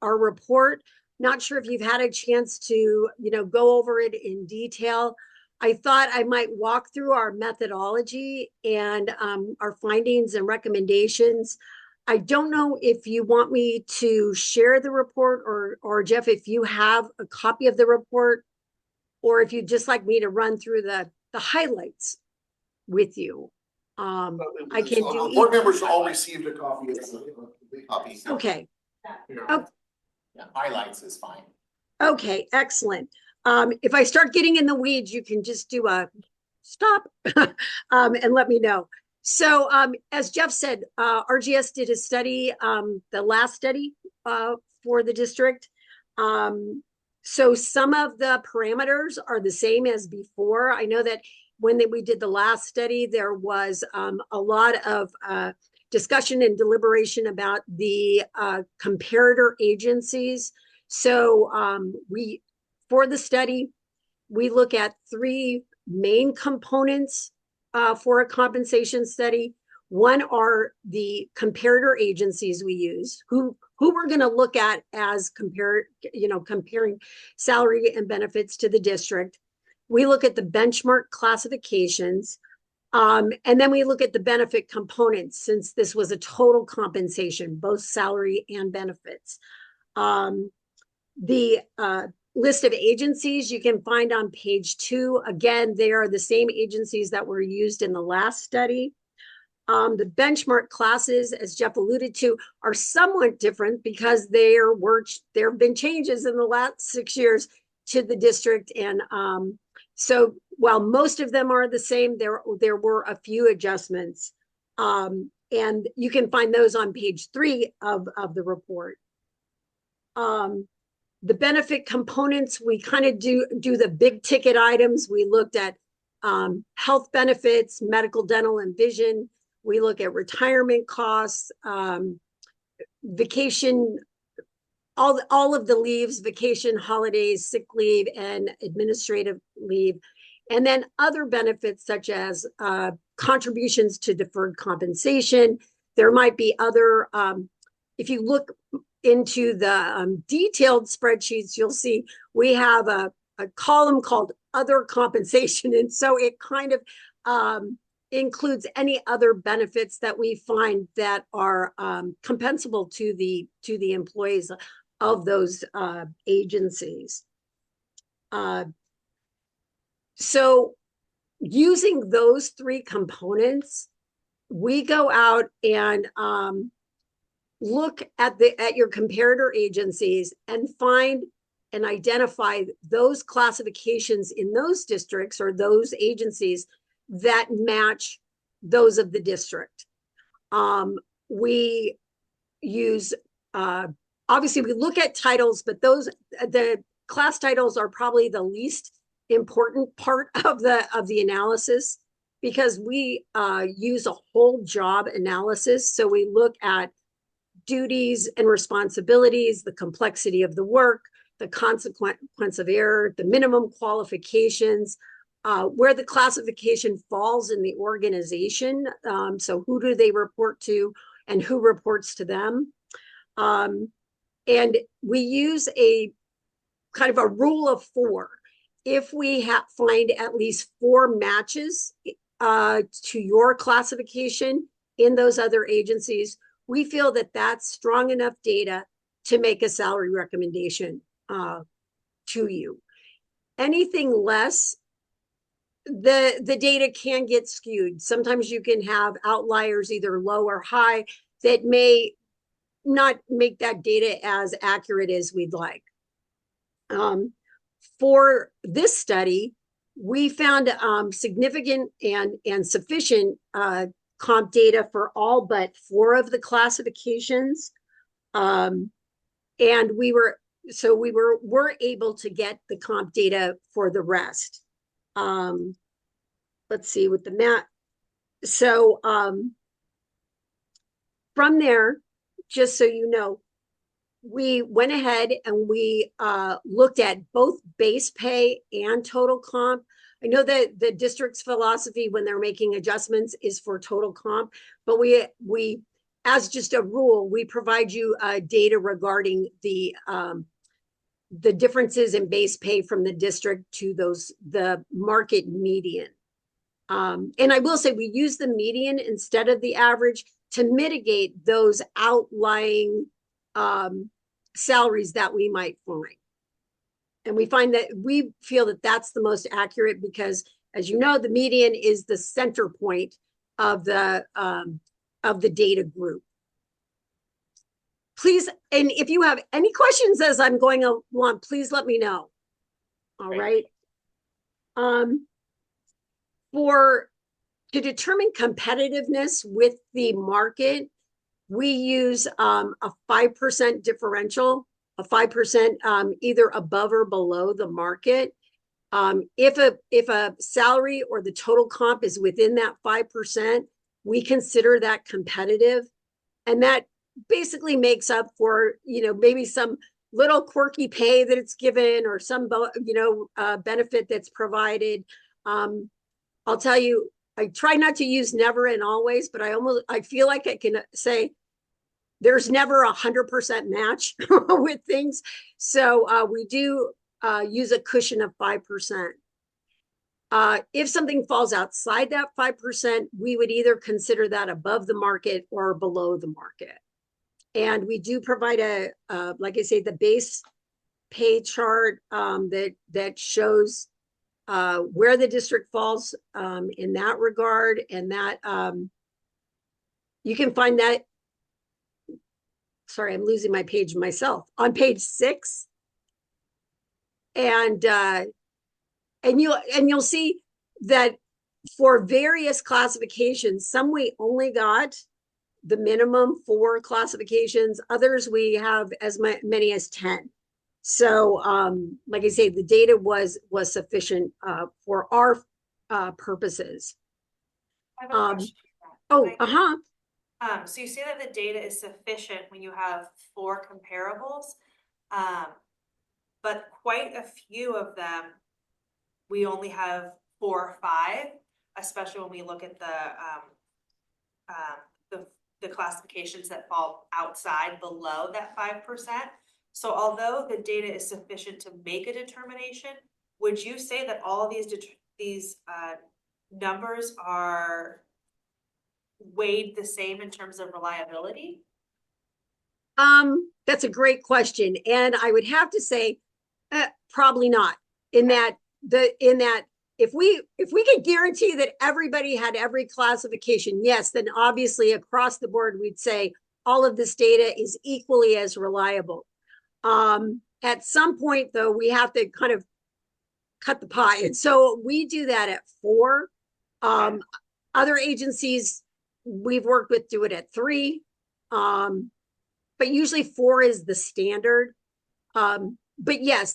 report. Not sure if you've had a chance to, go over it in detail. I thought I might walk through our methodology and our findings and recommendations. I don't know if you want me to share the report, or Jeff, if you have a copy of the report, or if you'd just like me to run through the highlights with you. I can do board members all received a copy. Okay. Yeah. Oh, Yeah, highlights is fine. Okay, excellent. If I start getting in the weeds, you can just do a stop and let me know. So as Jeff said, RGS did a study, the last study for the district. So some of the parameters are the same as before. I know that when we did the last study, there was a lot of discussion and deliberation about the comparator agencies. So for the study, we look at three main components for a compensation study. One are the comparator agencies we use, who we're going to look at as comparing salary and benefits to the district. We look at the benchmark classifications, and then we look at the benefit components, since this was a total compensation, both salary and benefits. The list of agencies you can find on page 2. Again, they are the same agencies that were used in the last study. The benchmark classes, as Jeff alluded to, are somewhat different because there have been changes in the last 6 years to the district. And so while most of them are the same, there were a few adjustments. And you can find those on page 3 of the report. The benefit components, we kind of do the big ticket items. We looked at health benefits, medical, dental, and vision. We look at retirement costs, vacation, all of the leaves, vacation, holidays, sick leave, and administrative leave. And then other benefits such as contributions to deferred compensation. There might be other, if you look into the detailed spreadsheets, you'll see we have a column called other compensation. And so it kind of includes any other benefits that we find that are compensable to the employees of those agencies. So using those three components, we go out and look at your comparator agencies and find and identify those classifications in those districts or those agencies that match those of the district. We use, obviously we look at titles, but the class titles are probably the least important part of the analysis, because we use a whole job analysis. So we look at duties and responsibilities, the complexity of the work, the consequence of error, the minimum qualifications, where the classification falls in the organization. So who do they report to and who reports to them? And we use a kind of a rule of 4. If we find at least 4 matches to your classification in those other agencies, we feel that that's strong enough data to make a salary recommendation to you. Anything less, the data can get skewed. Sometimes you can have outliers, either low or high, that may not make that data as accurate as we'd like. For this study, we found significant and sufficient comp data for all but 4 of the classifications. And we were able to get the comp data for the rest. Let's see with the map. So from there, just so you know, we went ahead and we looked at both base pay and total comp. I know that the district's philosophy when they're making adjustments is for total comp, but we as just a rule, we provide you data regarding the differences in base pay from the district to the market median. And I will say we use the median instead of the average to mitigate those outlying salaries that we might find. And we feel that that's the most accurate because, as you know, the median is the center point of the data group. please, and if you have any questions as I'm going along, please let me know. All Great. right. To determine competitiveness with the market, we use a 5% differential, a 5% either above or below the market. If a salary or the total comp is within that 5%, we consider that competitive. And that basically makes up for, maybe some little quirky pay that it's given or some, benefit that's provided. I'll tell you, I try not to use never and always, but I feel like I can say there's never 100% match with things. So we do use a cushion of 5%. If something falls outside that 5%, we would either consider that above the market or below the market. And we do provide like I say, the base pay chart that shows where the district falls in that regard, and that you can find that. Sorry, I'm losing my page myself. On page 6, and you'll see that for various classifications, some we only got the minimum 4 classifications. Others we have as many as 10. So, like I say, the data was sufficient for our purposes. I have a question. Oh, So you say that the data is sufficient when you have 4 comparables, but quite a few of them, we only have 4 or 5, especially when we look at the classifications that fall outside below that 5%. So although the data is sufficient to make a determination, would you say that all of these numbers are weighed the same in terms of reliability? That's a great question, and I would have to say probably not. In that if we could guarantee that everybody had every classification, yes, then obviously across the board we'd say all of this data is equally as reliable. At some point though, we have to kind of cut the pie, and so we do that at 4. Other agencies we've worked with do it at 3, but usually 4 is the standard. But yes,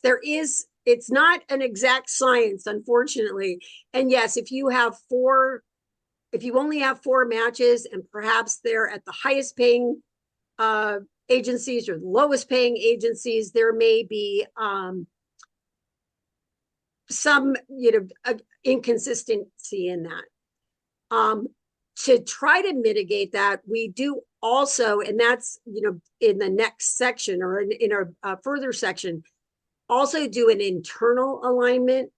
it's not an exact science, unfortunately. And yes, if you only have 4 matches and perhaps they're at the highest paying agencies or the lowest paying agencies, there may be some inconsistency in that. To try to mitigate that, we do also, and that's in the next section or in our further section, also do an internal alignment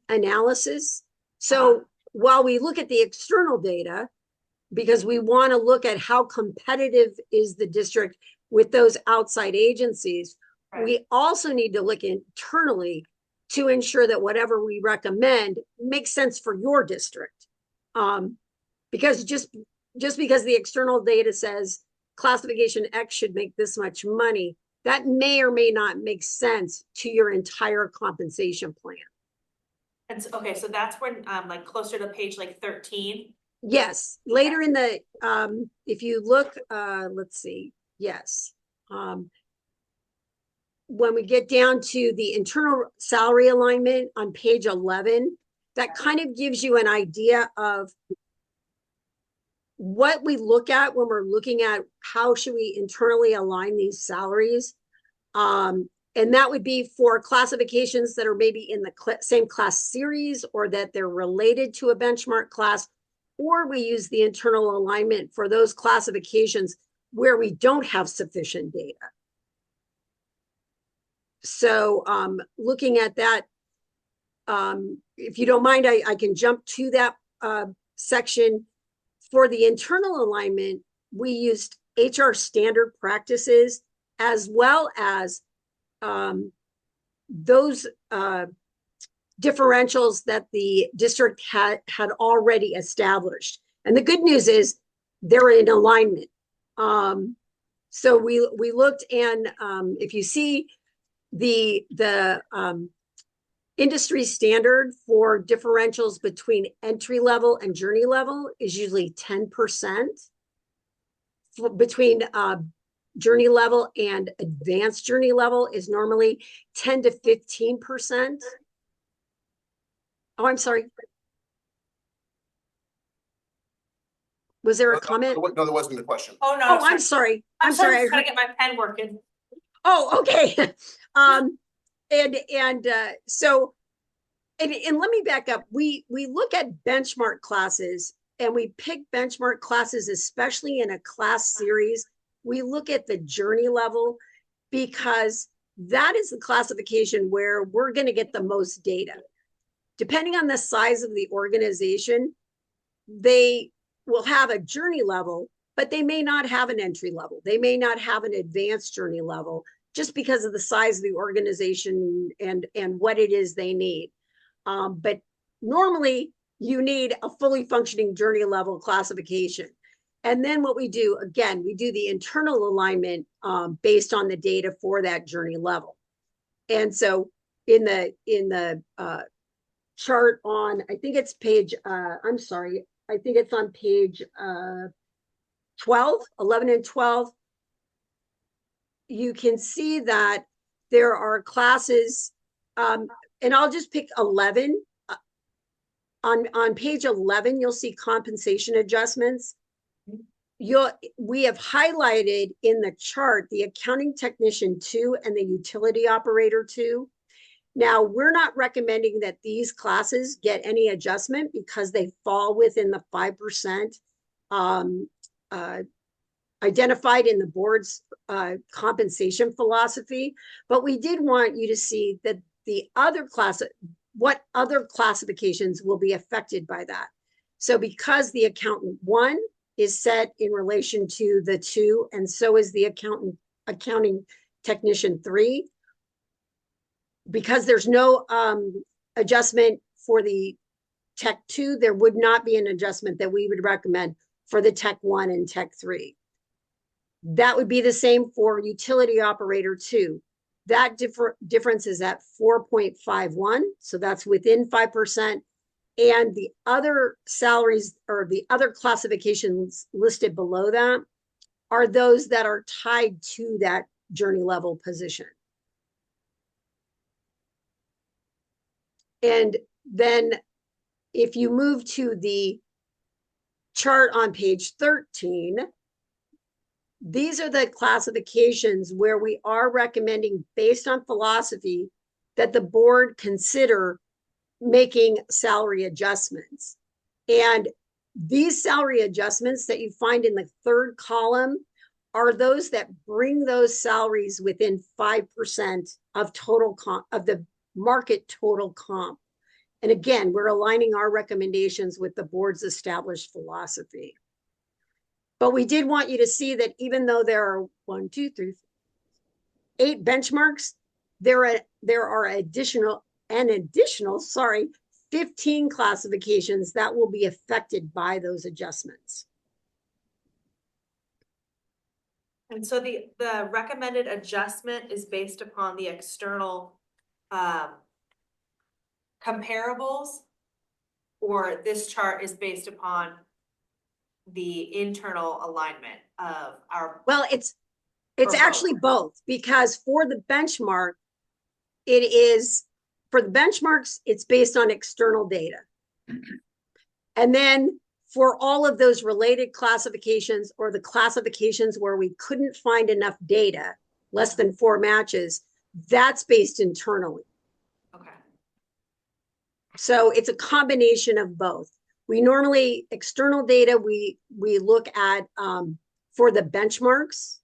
analysis. So while we look at the external data, because we want to look at how competitive is the district with those outside agencies, Right. We also need to look internally to ensure that whatever we recommend makes sense for your district. Because just because the external data says classification X should make this much money, that may or may not make sense to your entire compensation plan. And so, okay, so that's when like closer to page like 13. Yes, later in the if you look, let's see, yes. When we get down to the internal salary alignment on page 11, that kind of gives you an idea of what we look at when we're looking at how should we internally align these salaries. And that would be for classifications that are maybe in the same class series or that they're related to a benchmark class, or we use the internal alignment for those classifications where we don't have sufficient data. So looking at that, if you don't mind, I can jump to that section. For the internal alignment, we used HR standard practices as well as those differentials that the district had already established. And the good news is they're in alignment. So we looked, and if you see the industry standard for differentials between entry level and journey level is usually 10%. Between journey level and advanced journey level is normally 10 to 15%. Oh, I'm sorry. Was there a comment? No, that wasn't the question. Oh, no. Oh, I'm sorry. I'm sorry. I Trying heard- to get my pen working. Oh, okay. So let me back up. We look at benchmark classes, and we pick benchmark classes, especially in a class series. We look at the journey level because that is the classification where we're going to get the most data. Depending on the size of the organization, they will have a journey level, but they may not have an entry level. They may not have an advanced journey level just because of the size of the organization and what it is they need. But normally you need a fully functioning journey level classification. And then what we do, again, we do the internal alignment based on the data for that journey level. And so in the chart on, I think it's page, I'm sorry, I think it's on page 12, 11 and 12. You can see that there are classes, and I'll just pick 11. On page 11, you'll see compensation adjustments. We have highlighted in the chart the accounting technician 2 and the utility operator 2. Now, we're not recommending that these classes get any adjustment because they fall within the 5% identified in the board's compensation philosophy. But we did want you to see that what other classifications will be affected by that. So because the accountant 1 is set in relation to the 2, and so is the accounting technician 3, because there's no adjustment for the Tech 2, there would not be an adjustment that we would recommend for the Tech 1 and Tech 3. That would be the same for utility operator 2. That difference is at 4.51, so that's within 5%. And the other salaries or the other classifications listed below that are those that are tied to that journey level position. And then if you move to the chart on page 13, these are the classifications where we are recommending, based on philosophy, that the board consider making salary adjustments. And these salary adjustments that you find in the third column are those that bring those salaries within 5% of total comp, of the market total comp. And again, we're aligning our recommendations with the board's established philosophy. But we did want you to see that even though there are 8 benchmarks, there are additional 15 classifications that will be affected by those adjustments. And so the recommended adjustment is based upon the external comparables, or this chart is based upon the internal alignment of our. Well, it's Or actually both, because for the benchmark, it is, for the benchmarks, it's based on external data. And then for all of those related classifications, or the classifications where we couldn't find enough data, less than 4 matches, that's based internally. Okay. So it's a combination of both. We normally, external data, we look at for the benchmarks,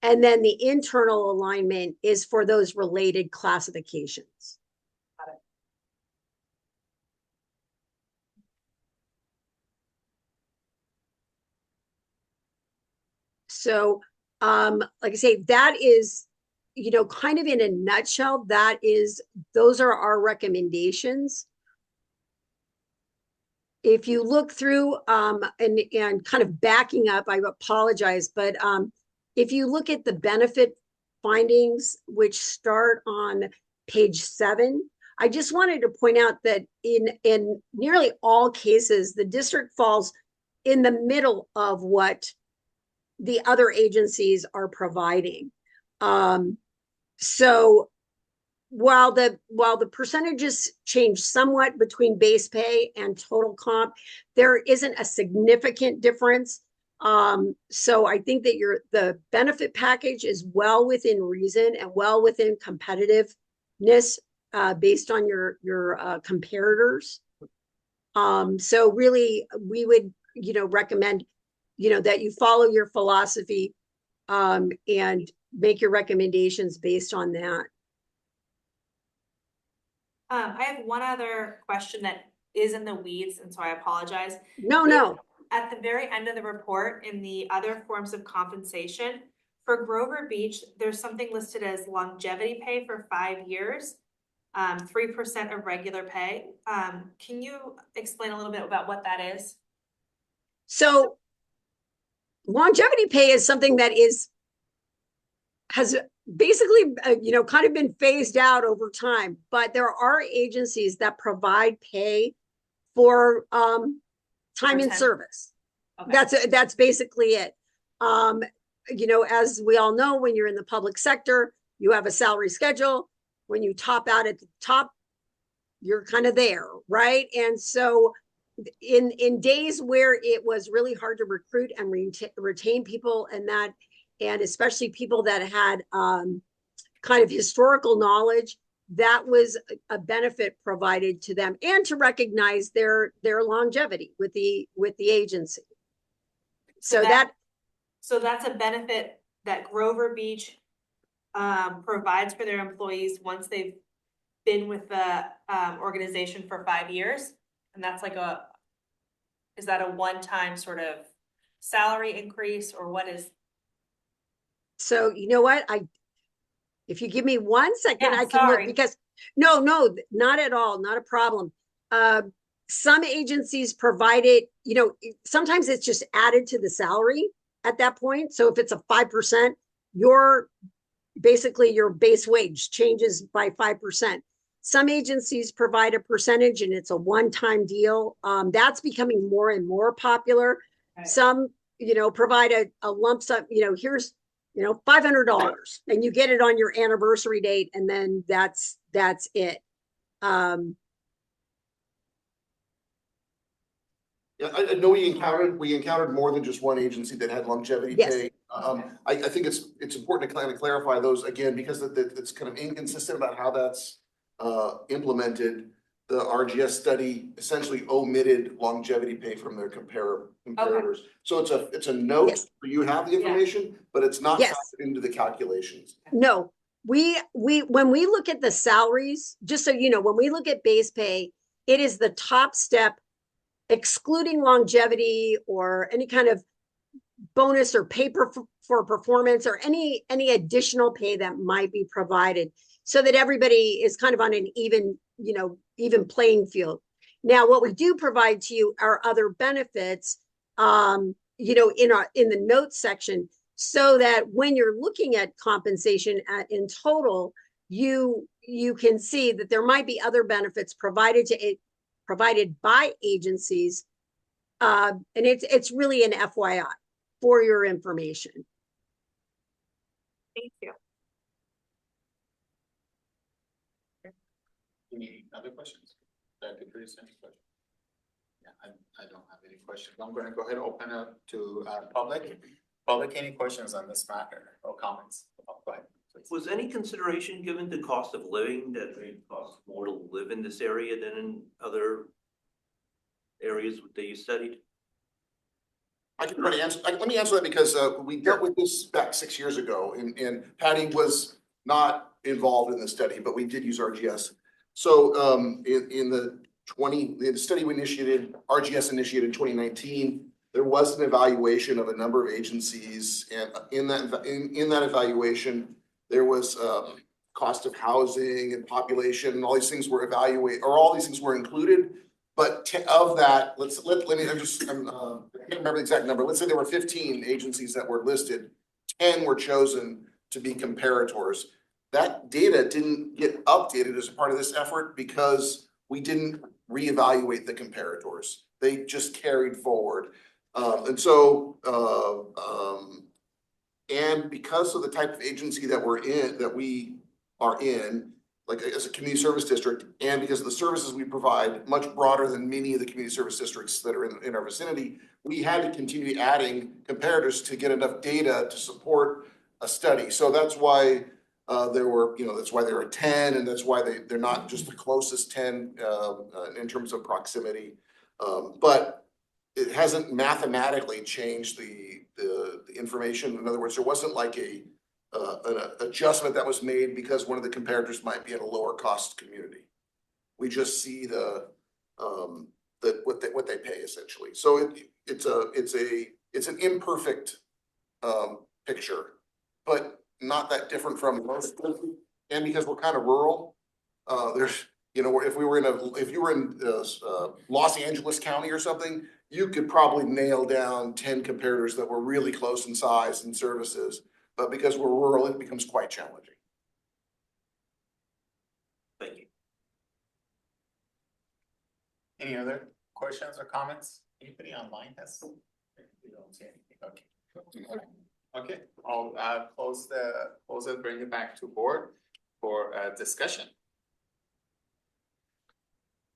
and then the internal alignment is for those related classifications. Got it. So, like I say, that is, kind of in a nutshell, those are our recommendations. If you look through and kind of backing up, I apologize, but if you look at the benefit findings, which start on page 7, I just wanted to point out that in nearly all cases, the district falls in the middle of what the other agencies are providing. So while the percentages change somewhat between base pay and total comp, there isn't a significant difference. So I think that the benefit package is well within reason and well within competitiveness based on your comparators. So really, we would, recommend, that you follow your philosophy and make your recommendations based on that. I have one other question that is in the weeds, and so I apologize. No. At the very end of the report, in the other forms of compensation, for Grover Beach, there's something listed as longevity pay for 5 years, 3% of regular pay. Can you explain a little bit about what that is? So longevity pay is something that has basically, kind of been phased out over time, but there are agencies that provide pay for time in service. Okay. That's basically it. As we all know, when you're in the public sector, you have a salary schedule. When you top out at the top, you're kind of there, right? And so in days where it was really hard to recruit and retain people, and especially people that had kind of historical knowledge, that was a benefit provided to them, and to recognize their longevity with the agency. So that's a benefit that Grover Beach provides for their employees once they've been with the organization for 5 years, and that's like is that a one-time sort of salary increase, or what is? So you know what, if you give me 1 second, Yeah, I can sorry. look, because no, not at all, not a problem. Some agencies provide it, sometimes it's just added to the salary at that point. So if it's a 5%, basically your base wage changes by 5%. Some agencies provide a percentage and it's a one-time deal. That's becoming more and more popular. Okay. Some, provide a lump sum, here's, $500, and you get it on your anniversary date, and then that's it. Yeah, I know we encountered more than just one agency that had longevity Yes. pay. I think it's important to kind of clarify those again, because it's kind of inconsistent about how that's implemented. The RGS study essentially omitted longevity pay from their comparators. So it's a note, Yes. for you have the information, but it's not Yes. factored into the calculations. No, when we look at the salaries, just so you know, when we look at base pay, it is the top step, excluding longevity or any kind of bonus or pay for performance or any additional pay that might be provided, so that everybody is kind of on an even playing field. Now, what we do provide to you are other benefits, in the notes section, so that when you're looking at compensation in total, you can see that there might be other benefits provided by agencies, and it's really an FYI for your information. Thank you. Any other questions? Dr. Cruz, any questions? Yeah, I don't have any questions. I'm gonna go ahead and open up to public. Public, any questions on this matter or comments? Go ahead, please. Was any consideration given to cost of living, that it costs more to live in this area than in other areas that you studied? I can try to answer, let me answer that, because we dealt with this back 6 years ago, and Patty was not involved in the study, but we did use RGS. So in the study we initiated, RGS initiated in 2019, there was an evaluation of a number of agencies, and in that evaluation, there was cost of housing and population, and all these things were all these things were included. But of that, I can't remember the exact number. Let's say there were 15 agencies that were listed. 10 were chosen to be comparators. That data didn't get updated as a part of this effort because we didn't reevaluate the comparators. They just carried forward. And because of the type of agency that we are in, like as a community service district, and because of the services we provide, much broader than many of the community service districts that are in our vicinity, we had to continue adding comparators to get enough data to support a study. So that's why that's why there are 10, and that's why they're not just the closest 10 in terms of proximity. But it hasn't mathematically changed the information. In other words, there wasn't like an adjustment that was made because one of the comparators might be in a lower cost community. We just see what they pay essentially. So it's an imperfect picture, but not that different from most. And because we're kind of rural, there's if you were in Los Angeles County or something, you could probably nail down 10 comparators that were really close in size and services. But because we're rural, it becomes quite challenging. Thank you. Any other questions or comments? Anybody online has? We don't see anything, okay. Okay, I'll close it, bring it back to board for discussion.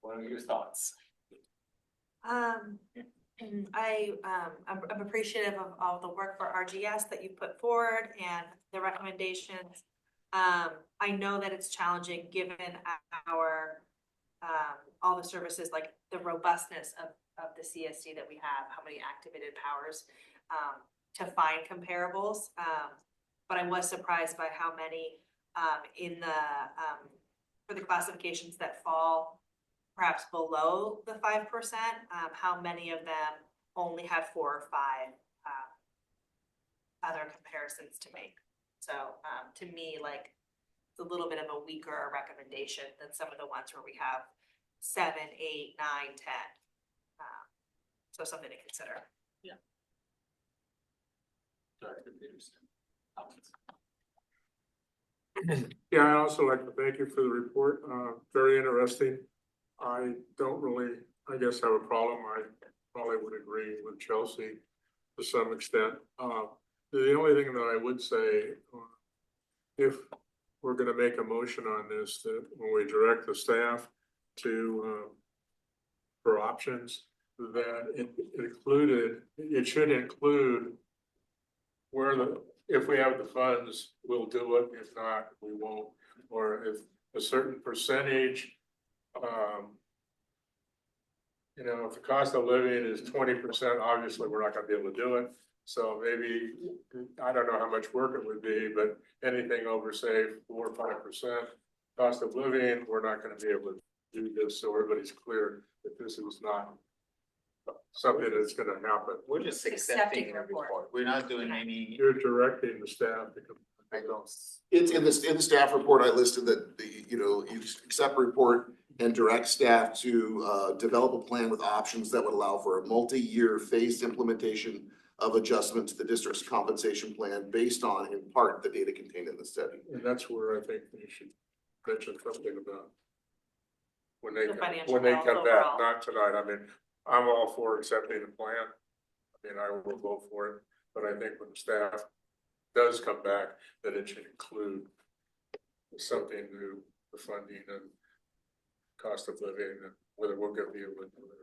What are your thoughts? I'm appreciative of all the work for RGS that you put forward and the recommendations. I know that it's challenging given our all the services, like the robustness of the CSD that we have, how many activated powers, to find comparables. But I was surprised by how many in the for the classifications that fall perhaps below the 5%, how many of them only have 4 or 5 other comparisons to make. So to me, like, it's a little bit of a weaker recommendation than some of the ones where we have 7, 8, 9, 10. So something to consider. Yeah. Director Peterson. Yeah, I'd also like to thank you for the report. Very interesting. I don't really, I guess, have a problem. I probably would agree with Chelsea to some extent. The only thing that I would say, if we're going to make a motion on this, that when we direct the staff to for options, that it should include where if we have the funds, we'll do it. If not, we won't. Or if a certain percentage, if the cost of living is 20%, obviously we're not going to be able to do it. So maybe, I don't know how much work it would be, but anything over, say, 4 or 5% cost of living, we're not going to be able to do this. So everybody's clear that this is not something that's going to happen. We're just Accepting accepting the the report. report. We're not doing any. You're directing the staff to come. I don't. It's in the staff report, I listed that you accept report and direct staff to develop a plan with options that would allow for a multi-year phased implementation of adjustment to the district's compensation plan based on, in part, the data contained in the study. And that's where I think you should mention something about when they The financial come health back, overall. not tonight. I mean, I'm all for accepting the plan. I mean, I will vote for it, but I think when the staff does come back, that it should include something new, the funding and cost of living, and whether we're going to be able to do it.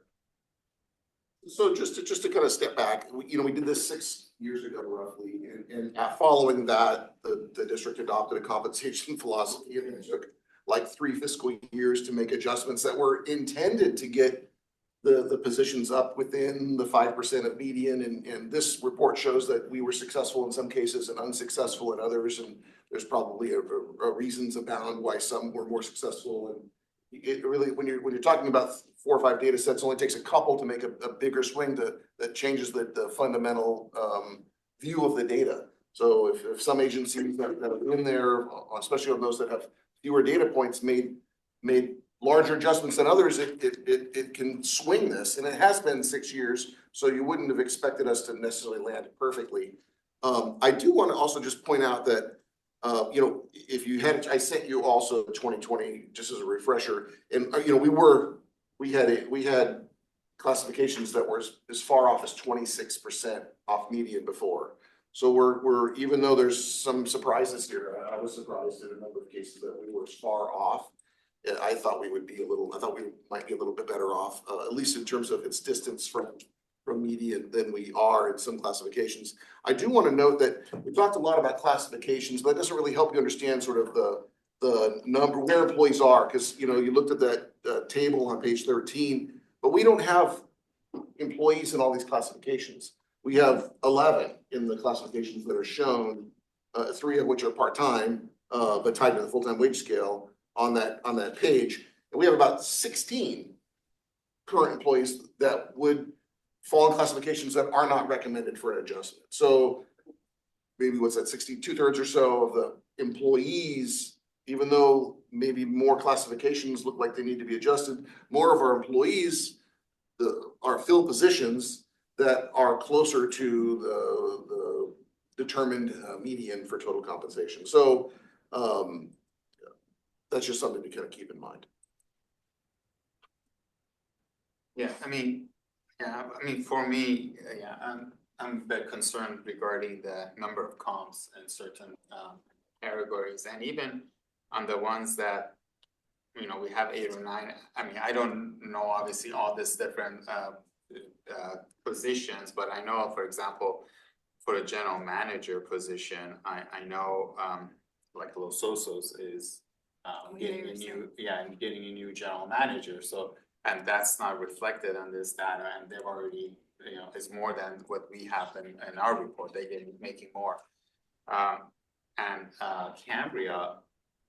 So just to kind of step back, we did this 6 years ago roughly, and following that, the district adopted a compensation philosophy, and it took like 3 fiscal years to make adjustments that were intended to get the positions up within the 5% of median, and this report shows that we were successful in some cases and unsuccessful in others, and there's probably a reasons abound why some were more successful. And it really, when you're talking about 4 or 5 data sets, it only takes a couple to make a bigger swing that changes the fundamental view of the data. So if some agencies that are in there, especially on those that have fewer data points, made larger adjustments than others, it can swing this, and it has been 6 years, so you wouldn't have expected us to necessarily land perfectly. I do want to also just point out that, you know, if you had, I sent you also 2020, just as a refresher, and, you know, we had classifications that were as far off as 26% off median before. So we're, even though there's some surprises here, I was surprised in a number of cases that we were as far off. I thought we might be a little bit better off, at least in terms of its distance from median than we are in some classifications. I do want to note that we talked a lot about classifications, but it doesn't really help you understand sort of the number, where employees are, because, you know, you looked at that table on page 13, but we don't have employees in all these classifications. We have 11 in the classifications that are shown, 3 of which are part-time, but tied to the full-time wage scale on that page. And we have about 16 current employees that would fall in classifications that are not recommended for an adjustment. So maybe what's that, 2/3 or so of the employees, even though maybe more classifications look like they need to be adjusted, more of our employees are filled positions that are closer to the determined median for total compensation. So that's just something to kind of keep in mind. Yeah, I mean, for me, yeah, I'm a bit concerned regarding the number of comps in certain categories, and even on the ones that, you know, we have 8 or 9. I mean, I don't know obviously all these different positions, but I know, for example, for a general manager position, I know like Los Osos is getting a new general manager. So, and that's not reflected on this data, and they've already, you know, is more than what we have in our report. They're making more. And Cambria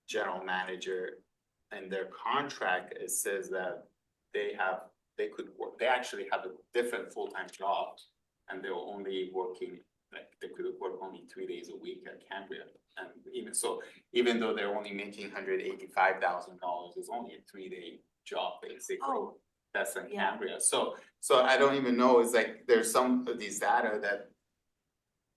general manager, in their contract, it says that they actually have a different full-time job, and they're only working, like, they could work only 3 days a week at Cambria. And even so, even though they're only making $185,000, it's only a 3-day job, basically. Oh, That's in yeah. Cambria. So I don't even know, it's like, there's some of these data that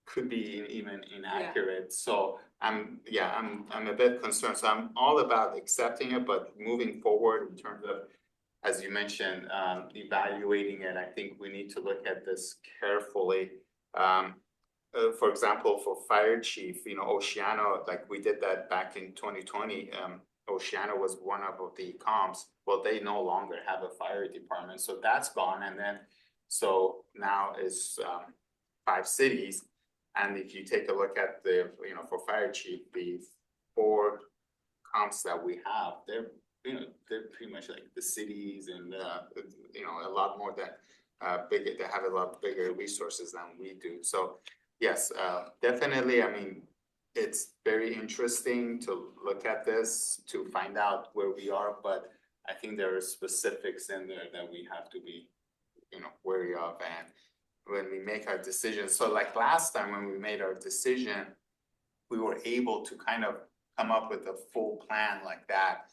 could be even inaccurate. So I'm a bit concerned. So I'm all about accepting it, but moving forward in terms of, as you mentioned, evaluating it, I think we need to look at this carefully. For example, for fire chief, you know, Oceano, like we did that back in 2020. Oceano was one of the comps. Well, they no longer have a fire department, so that's gone. And then, so now is 5 cities. And if you take a look at the, you know, for fire chief, the 4 comps that we have, they're pretty much like the cities, and you know, a lot more than bigger. They have a lot bigger resources than we do. So yes, definitely. I mean, it's very interesting to look at this to find out where we are, but I think there are specifics in there that we have to be, you know, wary of. And when we make our decisions, so like last time when we made our decision, we were able to kind of come up with a full plan like that,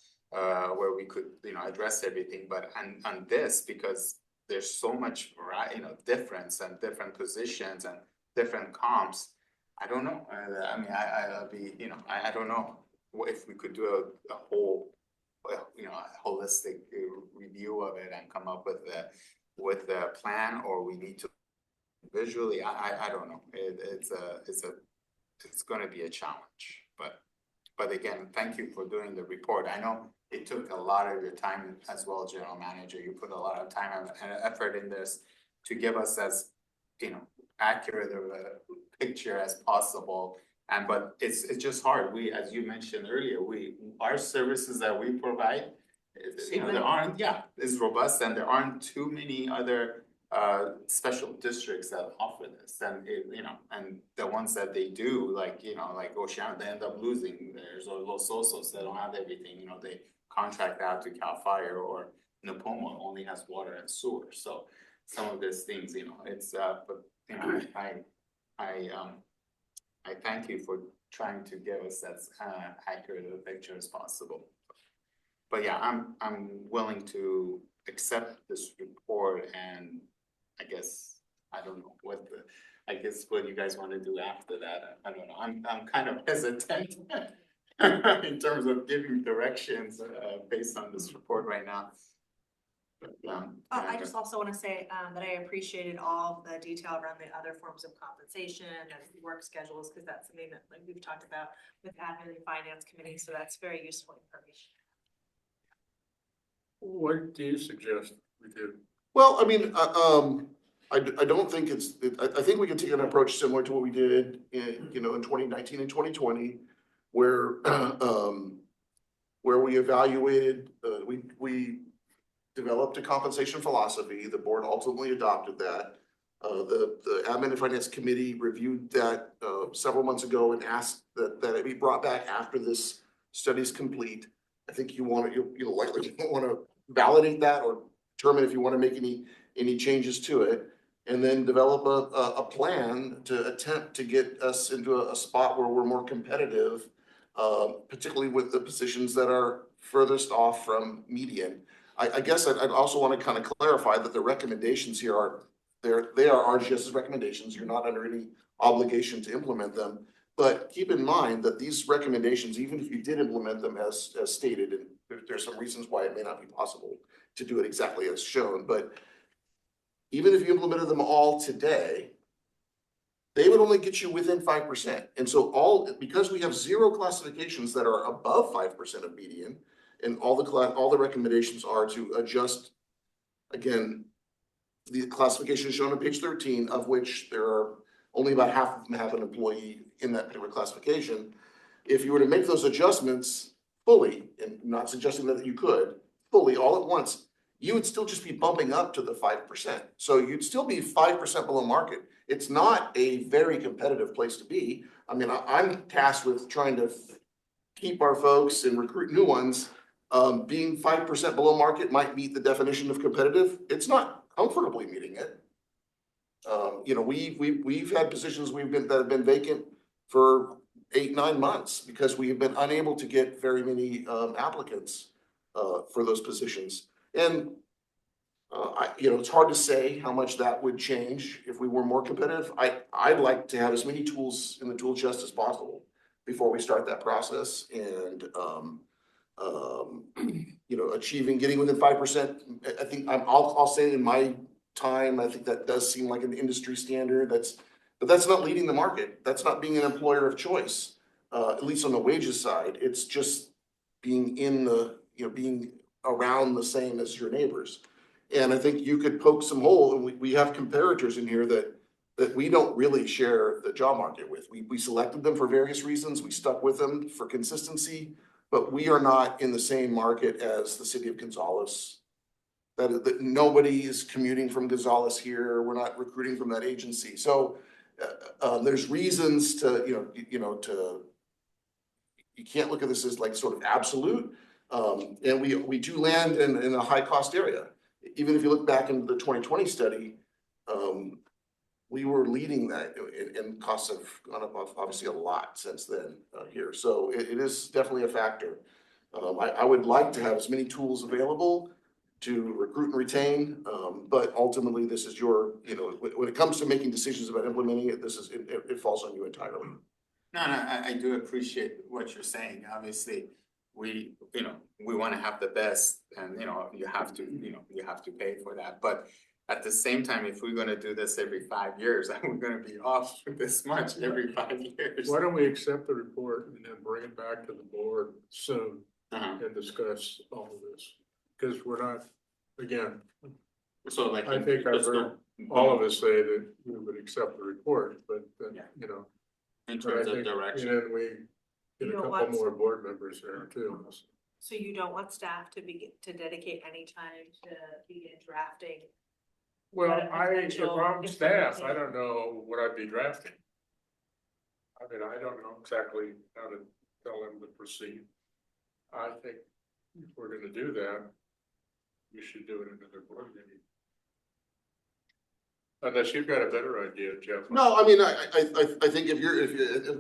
where we could, you know, address everything. But on this, because there's so much, you know, difference and different positions and different comps, I don't know. I mean, I'll be, you know, I don't know if we could do a whole, you know, a holistic review of it and come up with a plan, or we need to visually. I don't know. It's going to be a challenge. But again, thank you for doing the report. I know it took a lot of your time as well, General Manager. You put a lot of time and effort in this to give us as, you know, accurate of a picture as possible. But it's just hard. We, as you mentioned earlier, our services that we provide, you know, there aren't, is robust, and there aren't too many other special districts that offer this. And you know, and the ones that they do, like, you know, like Oceano, they end up losing theirs, or Los Osos, they don't have everything. You know, they contract out to CAL FIRE, or Nipomo only has water and sewer. So some of these things, you know, it's but you know, I thank you for trying to give us as accurate a picture as possible. But yeah, I'm willing to accept this report, and I guess I don't know I guess what you guys wanna do after that, I don't know, I'm kind of hesitant. In terms of giving directions, based on this report right now. But, I just also want to say that I appreciated all the detail around the other forms of compensation and work schedules, because that's something that like we've talked about with admin and finance committee, so that's very useful information. What do you suggest we do? Well, I mean, I don't think I think we can take an approach similar to what we did in, in 2019 and 2020, where, where we evaluated, we developed a compensation philosophy. The board ultimately adopted that. The admin and finance committee reviewed that, several months ago and asked that it be brought back after this study is complete. I think you likely want to validate that or determine if you want to make any changes to it. And then develop a plan to attempt to get us into a spot where we're more competitive, particularly with the positions that are furthest off from median. I guess I'd also want to kind of clarify that the recommendations here are, they are RGS's recommendations. You're not under any obligation to implement them. But keep in mind that these recommendations, even if you did implement them as stated, and there's some reasons why it may not be possible to do it exactly as shown, but even if you implemented them all today, they would only get you within 5%. And so because we have 0 classifications that are above 5% of median, and all the recommendations are to adjust, again, the classification is shown on page 13, of which there are only about half of them have an employee in that particular classification. If you were to make those adjustments fully, and not suggesting that you could, fully all at once, you would still just be bumping up to the 5%. So you'd still be 5% below market. It's not a very competitive place to be. I mean, I'm tasked with trying to keep our folks and recruit new ones. Being 5% below market might meet the definition of competitive. It's not comfortably meeting it. We've had positions that have been vacant for 8-9 months because we have been unable to get very many applicants for those positions. And it's hard to say how much that would change if we were more competitive. I'd like to have as many tools in the tool chest as possible before we start that process. And getting within 5%. I think I'll say in my time, I think that does seem like an industry standard. But that's not leading the market. That's not being an employer of choice, at least on the wages side. It's just being being around the same as your neighbors. And I think you could poke some hole, and we have comparators in here that we don't really share the job market with. We selected them for various reasons. We stuck with them for consistency, but we are not in the same market as the city of Gonzales. That nobody is commuting from Gonzales here. We're not recruiting from that agency. So there's reasons to, you can't look at this as like sort of absolute. And we do land in a high cost area. Even if you look back into the 2020 study, we were leading that, and costs have gone up obviously a lot since then here. So it is definitely a factor. I would like to have as many tools available to recruit and retain, but ultimately this is your, when it comes to making decisions about implementing it, it falls on you entirely. No, I do appreciate what you're saying. Obviously, we want to have the best, and you have to pay for that. But at the same time, if we're going to do this every 5 years, we're going to be off this much every 5 years. Why don't we accept the report and then bring it back to the board soon and discuss all of this? Because we're not, again, So like, I think I've heard all of us say that we would accept the report, but in terms of direction. And then we get You a don't couple want- more board members there too. So you don't want staff to dedicate any time to begin drafting? Well, But a if potential I'm staff, I implementation. don't know what I'd be drafting. I mean, I don't know exactly how to tell them to proceed. I think if we're gonna do that, we should do it in another board meeting. Unless you've got a better idea, Jeff. No, I mean, I think if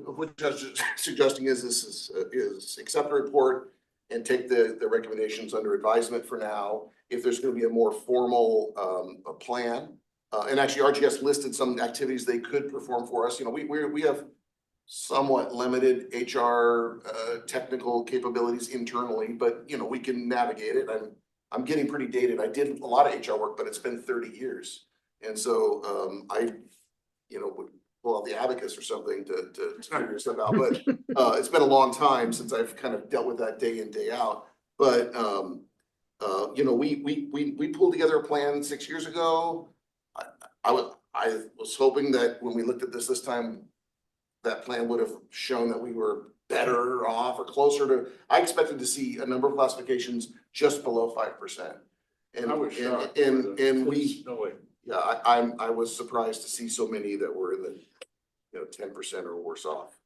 what Judge is suggesting is is accept the report and take the recommendations under advisement for now. If there's gonna be a more formal plan, And actually RGS listed some activities they could perform for us. You know, we have somewhat limited HR, technical capabilities internally, but you know, we can navigate it. I'm getting pretty dated. I did a lot of HR work, but it's been 30 years. And so, I, you know, would pull out the abacus or something to figure stuff out, but, it's been a long time since I've kind of dealt with that day in, day out. But, you know, we pulled together a plan 6 years ago. I was hoping that when we looked at this time, that plan would have shown that we were better off or closer to, I expected to see a number of classifications just below 5%. I was shocked. And we, No way. yeah, I was surprised to see so many that were in the, you know, 10% or worse off.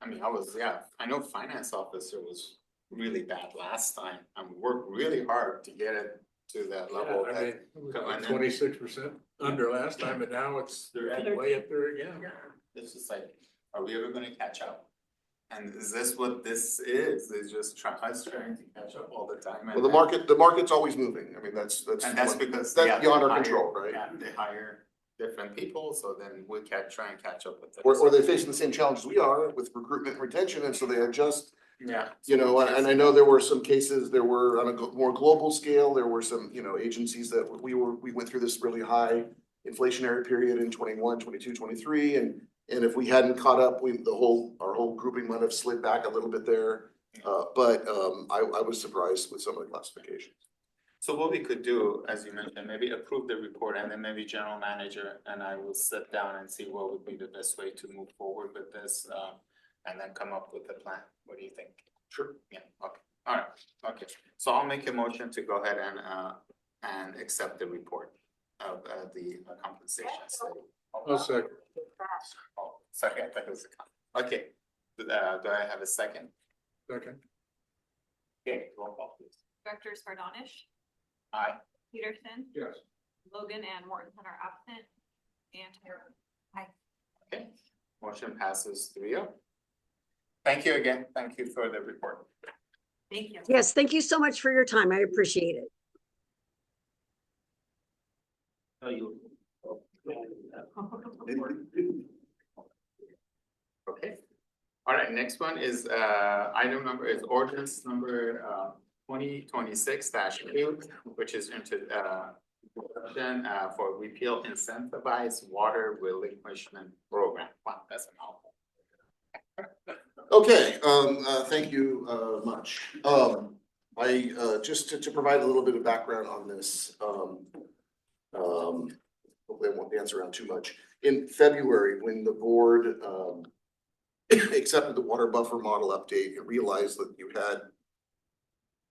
I mean, I know finance officer was really bad last time, and we worked really hard to get it to that level. I mean, and then- 26% under last time, and now they're way up there again. It's just like, are we ever gonna catch up? And is this what this is? It's just trying to catch up all the time. Well, the market's always moving. I mean, that's because. that's beyond our control, right? Yeah, they hire different people, so then we can't try and catch up with them. Or they're facing the same challenges we are with recruitment and retention, and so they adjust. Yeah. You know, and I know there were some cases, there were on a more global scale, there were some, you know, agencies that we went through this really high inflationary period in 21, 22, 23, and if we hadn't caught up, our whole grouping might have slid back a little bit there. But I was surprised with some of the classifications. So what we could do, as you mentioned, maybe approve the report, and then maybe general manager and I will sit down and see what would be the best way to move forward with this, and then come up with a plan. What do you think? Sure. Yeah, okay, all right, okay. So I'll make a motion to go ahead and accept the report of the compensation study. I'll second. Oh, sorry, I thought it was a comment. Okay, do I have a second? Second. Okay, roll call please. Director Sardonish, Aye. Peterson, Yes. Logan and Mortensen are absent, and Tyra. Okay, motion passes 3-0. Thank you again. Thank you for the report. Thank you. Yes, thank you so much for your time. I appreciate it. Okay. All right, next one is item number is ordinance number 2026-2, which is into for repeal incentivized water relinquishment program. Wow, that's a mouthful. Okay, thank you much. I just to provide a little bit of background on this, hopefully I won't dance around too much. In February, when the board accepted the water buffer model update and realized that you had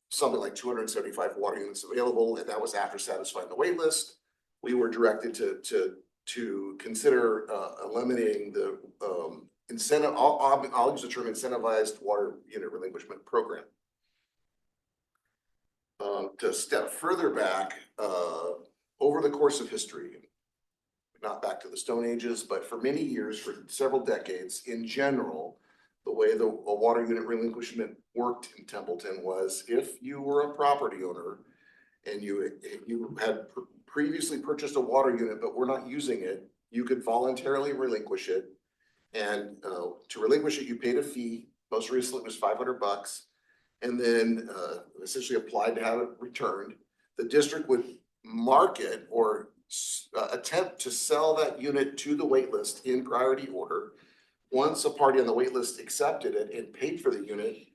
something like 275 water units available, and that was after satisfying the wait list, we were directed to consider eliminating the incentive. I'll use the term incentivized water unit relinquishment program. To step further back, over the course of history, not back to the Stone Ages, but for many years, for several decades, in general, the way a water unit relinquishment worked in Templeton was if you were a property owner and you had previously purchased a water unit but were not using it, you could voluntarily relinquish it. And to relinquish it, you paid a fee. Most recently it was $500, and then essentially applied to have it returned. The district would market or attempt to sell that unit to the wait list in priority order. Once a party on the wait list accepted it and paid for the unit,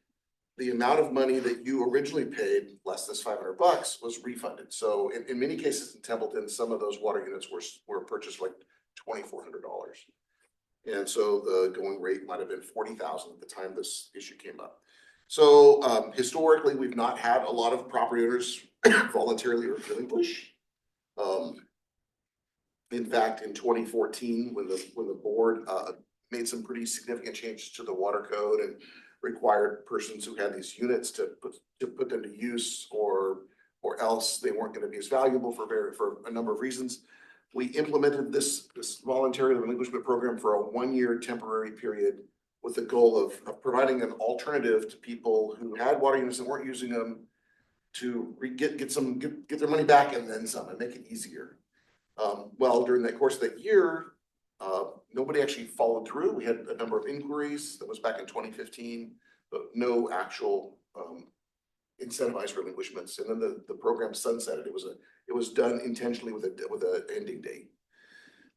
the amount of money that you originally paid, less than $500, was refunded. So in many cases in Templeton, some of those water units were purchased for like $2,400. And so the going rate might have been $40,000 at the time this issue came up. So historically, we've not had a lot of property owners voluntarily relinquish. In fact, in 2014, when the board made some pretty significant changes to the water code and required persons who had these units to put them to use, or else they weren't going to be as valuable for a number of reasons, we implemented this voluntary relinquishment program for a 1-year temporary period with the goal of providing an alternative to people who had water units and weren't using them to get their money back and then some, and make it easier. Well, during that course of that year, nobody actually followed through. We had a number of inquiries. That was back in 2015, but no actual incentivized relinquishments. And then the program sunsetted. It was done intentionally with a ending date.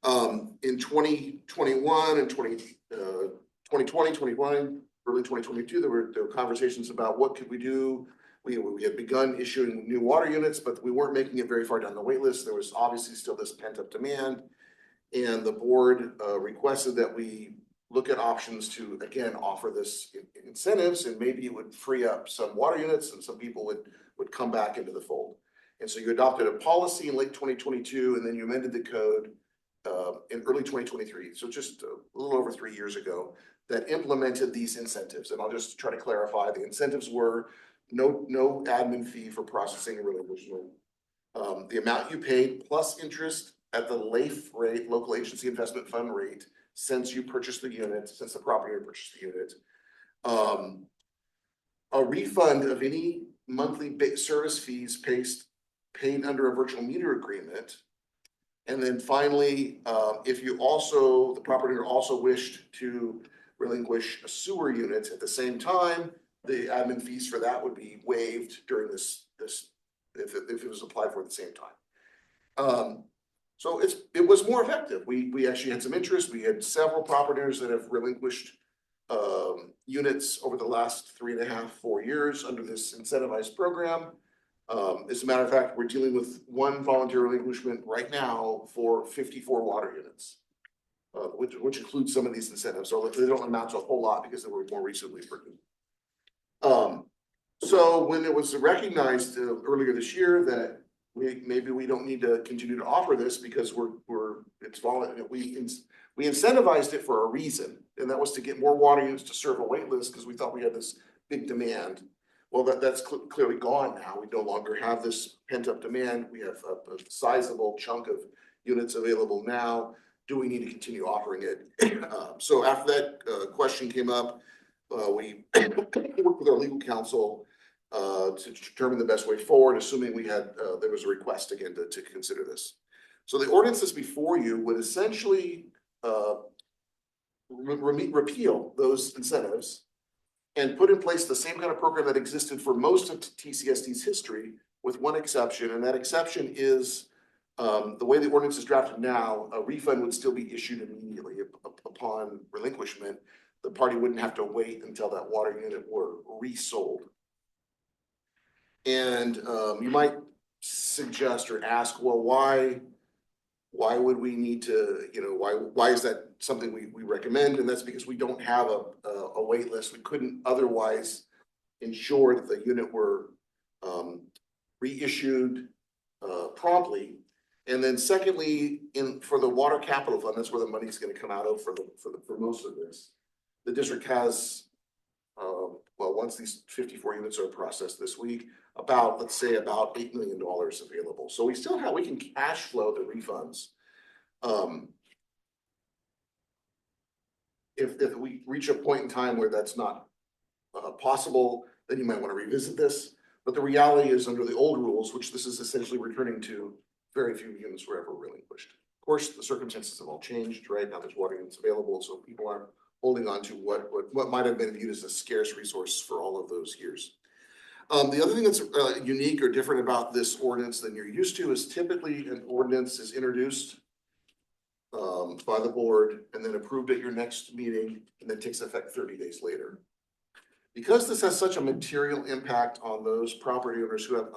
In 2021 and 2020, 21, early 2022, there were conversations about what could we do. We had begun issuing new water units, but we weren't making it very far down the wait list. There was obviously still this pent up demand. And the board requested that we look at options to, again, offer this incentives, and maybe it would free up some water units and some people would come back into the fold. And so you adopted a policy in late 2022, and then you amended the code in early 2023. So just a little over 3 years ago, that implemented these incentives. And I'll just try to clarify. The incentives were no admin fee for processing a relinquishment. The amount you paid plus interest at the LAIF rate, local agency investment fund rate, since you purchased the unit, since the property owner purchased the unit. A refund of any monthly service fees paid under a virtual meter agreement. And then finally, if the property owner also wished to relinquish a sewer unit at the same time, the admin fees for that would be waived during this if it was applied for at the same time. So it was more effective. We actually had some interest. We had several property owners that have relinquished units over the last 3.5, 4 years under this incentivized program. As a matter of fact, we're dealing with one voluntary relinquishment right now for 54 water units, which includes some of these incentives. So they don't amount to a whole lot because they were more recently approved. So when it was recognized earlier this year that maybe we don't need to continue to offer this because it's voluntary, we incentivized it for a reason, and that was to get more water units to serve a wait list because we thought we had this big demand. Well, that's clearly gone now. We no longer have this pent up demand. We have a sizable chunk of units available now. Do we need to continue offering it? So after that question came up, we worked with our legal counsel to determine the best way forward, assuming there was a request again to consider this. So the ordinance that's before you would essentially repeal those incentives and put in place the same kind of program that existed for most of TCSD's history, with one exception, and that exception is the way the ordinance is drafted now. A refund would still be issued immediately upon relinquishment. The party wouldn't have to wait until that water unit were resold. And you might suggest or ask, well, why would we need to, why is that something we recommend? And that's because we don't have a wait list. We couldn't otherwise ensure that the unit were reissued promptly. And then secondly, for the water capital fund, that's where the money is going to come out of for most of this. The district has, once these 54 units are processed this week, let's say about $8 million available. So we can cash flow the refunds. If we reach a point in time where that's not possible, then you might want to revisit this. But the reality is, under the old rules, which this is essentially returning to, very few units were ever relinquished. Of course, the circumstances have all changed, right? Now there's water units available, so people aren't holding on to what might have been viewed as a scarce resource for all of those years. The other thing that's unique or different about this ordinance than you're used to is typically an ordinance is introduced by the board and then approved at your next meeting and then takes effect 30 days later. Because this has such a material impact on those property owners who have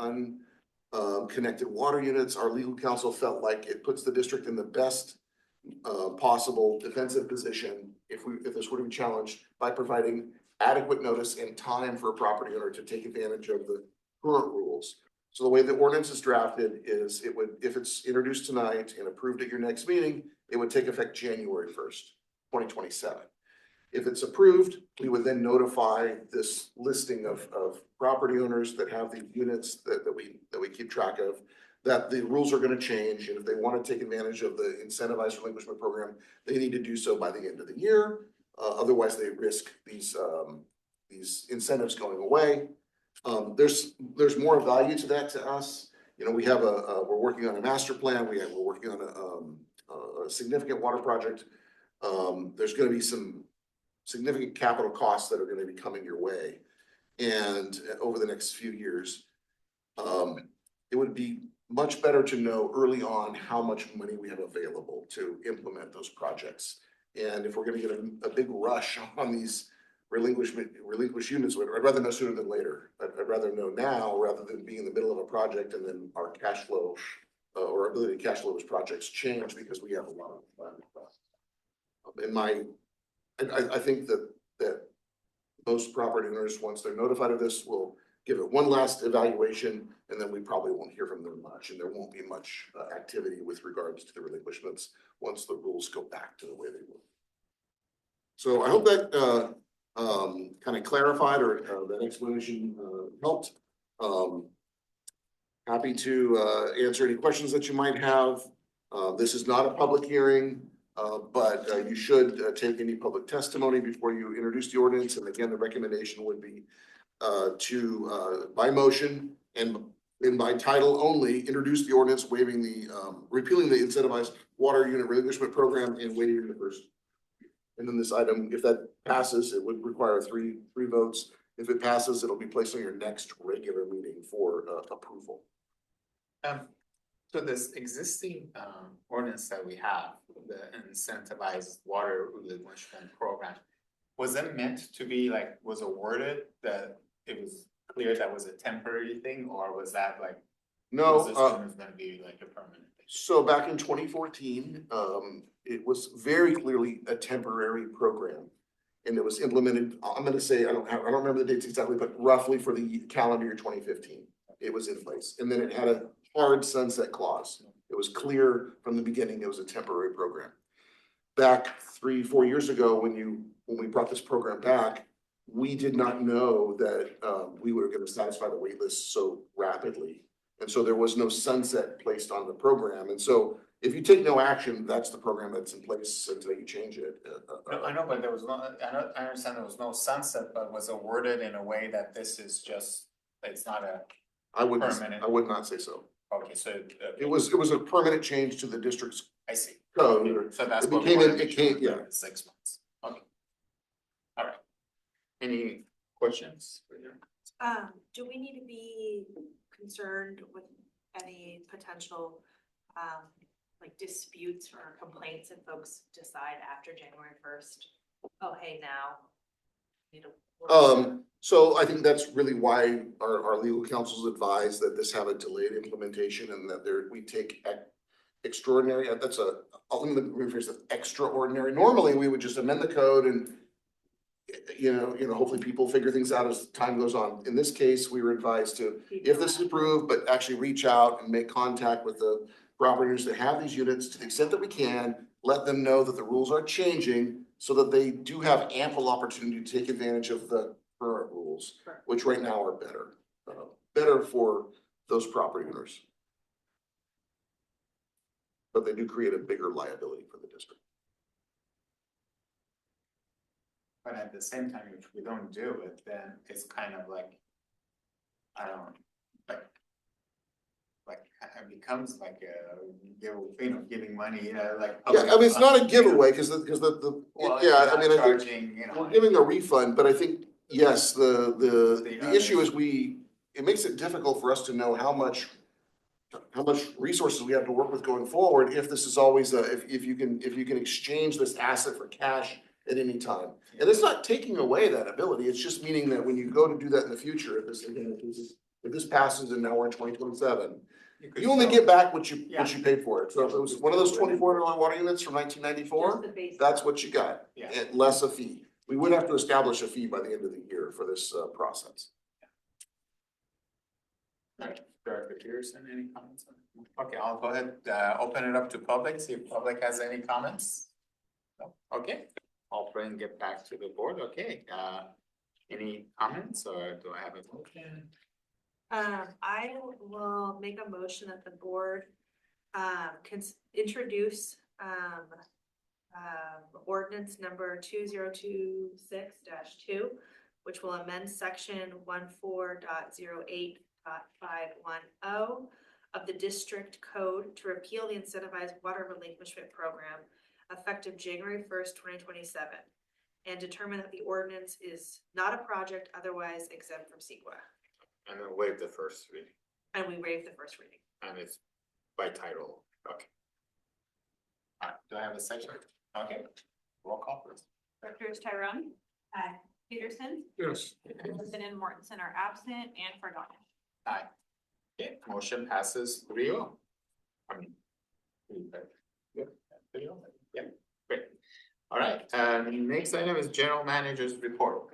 unconnected water units, our legal counsel felt like it puts the district in the best possible defensive position if this were to be challenged by providing adequate notice and time for a property owner to take advantage of the current rules. So the way the ordinance is drafted is if it's introduced tonight and approved at your next meeting, it would take effect January 1st, 2027. If it's approved, we would then notify this listing of property owners that have the units that we keep track of, that the rules are going to change. And if they want to take advantage of the incentivized relinquishment program, they need to do so by the end of the year. Otherwise, they risk these incentives going away. There's more value to that to us. we have we're working on a master plan, we're working on a significant water project. There's gonna be some significant capital costs that are gonna be coming your way. And over the next few years, it would be much better to know early on how much money we have available to implement those projects. And if we're gonna get a big rush on these relinquished units, I'd rather know sooner than later. I'd rather know now rather than being in the middle of a project and then our cash flow or ability to cash flow those projects change because we have a lot of I think that most property owners, once they're notified of this, will give it one last evaluation, and then we probably won't hear from them much, and there won't be much activity with regards to the relinquishments once the rules go back to the way they were. So I hope that kind of clarified or that explanation helped. Happy to answer any questions that you might have. This is not a public hearing, but you should take any public testimony before you introduce the ordinance. And again, the recommendation would be to by motion and by title only, introduce the ordinance waiving the repealing the incentivized water unit relinquishment program and waiving the first. And then this item, if that passes, it would require three votes. If it passes, it'll be placed on your next regular meeting for approval. So this existing ordinance that we have, the incentivized water relinquishment program, was it meant to be like, was it worded that it was clear that was a temporary thing, or was that like? No, was this one gonna be like a permanent thing? so back in 2014, it was very clearly a temporary program. And it was implemented, I'm gonna say, I don't remember the dates exactly, but roughly for the calendar year 2015, it was in place. And then it had a hard sunset clause. It was clear from the beginning, it was a temporary program. Back 3-4 years ago, when we brought this program back, we did not know that we were gonna satisfy the wait list so rapidly. And so there was no sunset placed on the program. And so if you take no action, that's the program that's in place until you change it. No, I know, but there was no, I understand there was no sunset, but was it worded in a way that this is just, it's not a I would permanent? not say so. Okay, so. It was a permanent change to the district's I see. code. Okay, so that's It what. became we an- wanted to it came- make sure yeah. that it's 6 months. Okay. All right. Any questions? Do we need to be concerned with any potential, like disputes or complaints if folks decide after January 1st? Oh, hey, now. Need to. So I think that's really why our legal counsels advise that this have a delayed implementation and that we take extraordinary, let me rephrase that, extraordinary. Normally, we would just amend the code and hopefully people figure things out as time goes on. In this case, we were advised to, if this is approved, but actually reach out and make contact with the property owners that have these units to the extent that we can, let them know that the rules are changing so that they do have ample opportunity to take advantage of the current rules, which right now are better for those property owners. But they do create a bigger liability for the district. But at the same time, if we don't do it, then it's kind of like, I don't know, like it becomes like giving money, like. Yeah, I mean, it's not a giveaway because Well, yeah, I you're mean, not I think charging, we're giving a refund, but I think, yes, the others. issue is it makes it difficult for us to know how much resources we have to work with going forward if this is always if you can exchange this asset for cash at any time. And it's not taking away that ability, it's just meaning that when you go to do that in the future, if this passes and now we're in 2027, you only get back what you paid for it. So if it was one of those $2,400 water units from 1994, that's what you got, Yeah. and less a fee. We would have to establish a fee by the end of the year for this process. Director Peterson, any comments? Okay, I'll go ahead, open it up to public, see if public has any comments. No? Okay, I'll try and get back to the board. Okay, any comments or do I have a motion? I will make a motion that the board can introduce ordinance number 2026-2, which will amend section 14.08.510 of the district code to repeal the incentivized water relinquishment program effective January 1st, 2027, and determine that the ordinance is not a project otherwise exempt from CEQA. And then waive the first reading, And we waive the first reading. and it's by title, okay. Alright, do I have a second? Okay, roll call please. Directors Tyrone. Aye. Peterson, Yes. Wilson and Mortensen are absent, and Fredonia. Aye. Okay, motion passes 3-0. I mean. Yep, 3-0. Yep, great. All right, next item is general manager's report.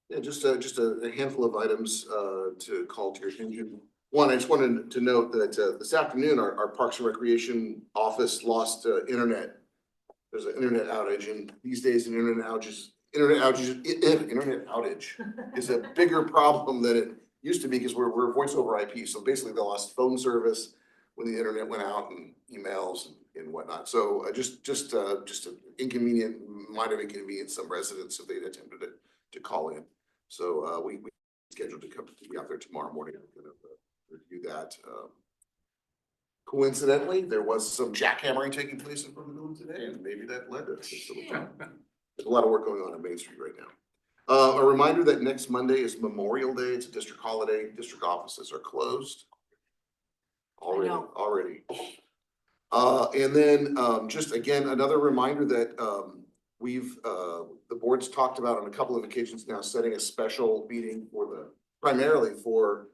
Yeah, just a handful of items to call to your attention. One, I just wanted to note that this afternoon, our Parks and Recreation office lost internet. There's an internet outage, and these days, an internet outage is a bigger problem than it used to be, because we're voice over IP. So basically, they lost phone service when the internet went out, and emails and whatnot. So just an inconvenient, might have inconvenienced some residents if they'd attempted to call in. So we scheduled to be out there tomorrow morning. I'm gonna review that. Coincidentally, there was some jackhammering taking place in front of the building today, and maybe that led to this little town. There's a lot of work going on Main Street right now. A reminder that next Monday is Memorial Day. It's a district holiday. District offices are closed. Already. And then just again, another reminder that the board's talked about on a couple of occasions now, setting a special meeting primarily for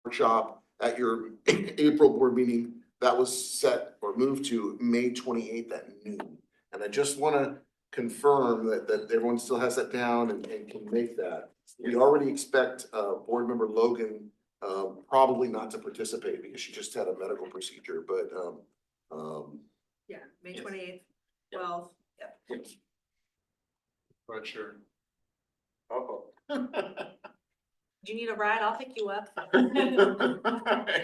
workshop at your April board meeting. That was set or moved to May 28th at noon. And I just want to confirm that everyone still has that down and can make that. We already expect board member Logan probably not to participate because she just had a medical procedure, but Yeah, May Yes. 28th, Yep. 12, yep. Not sure. Oh. Do you need a ride? I'll pick you up.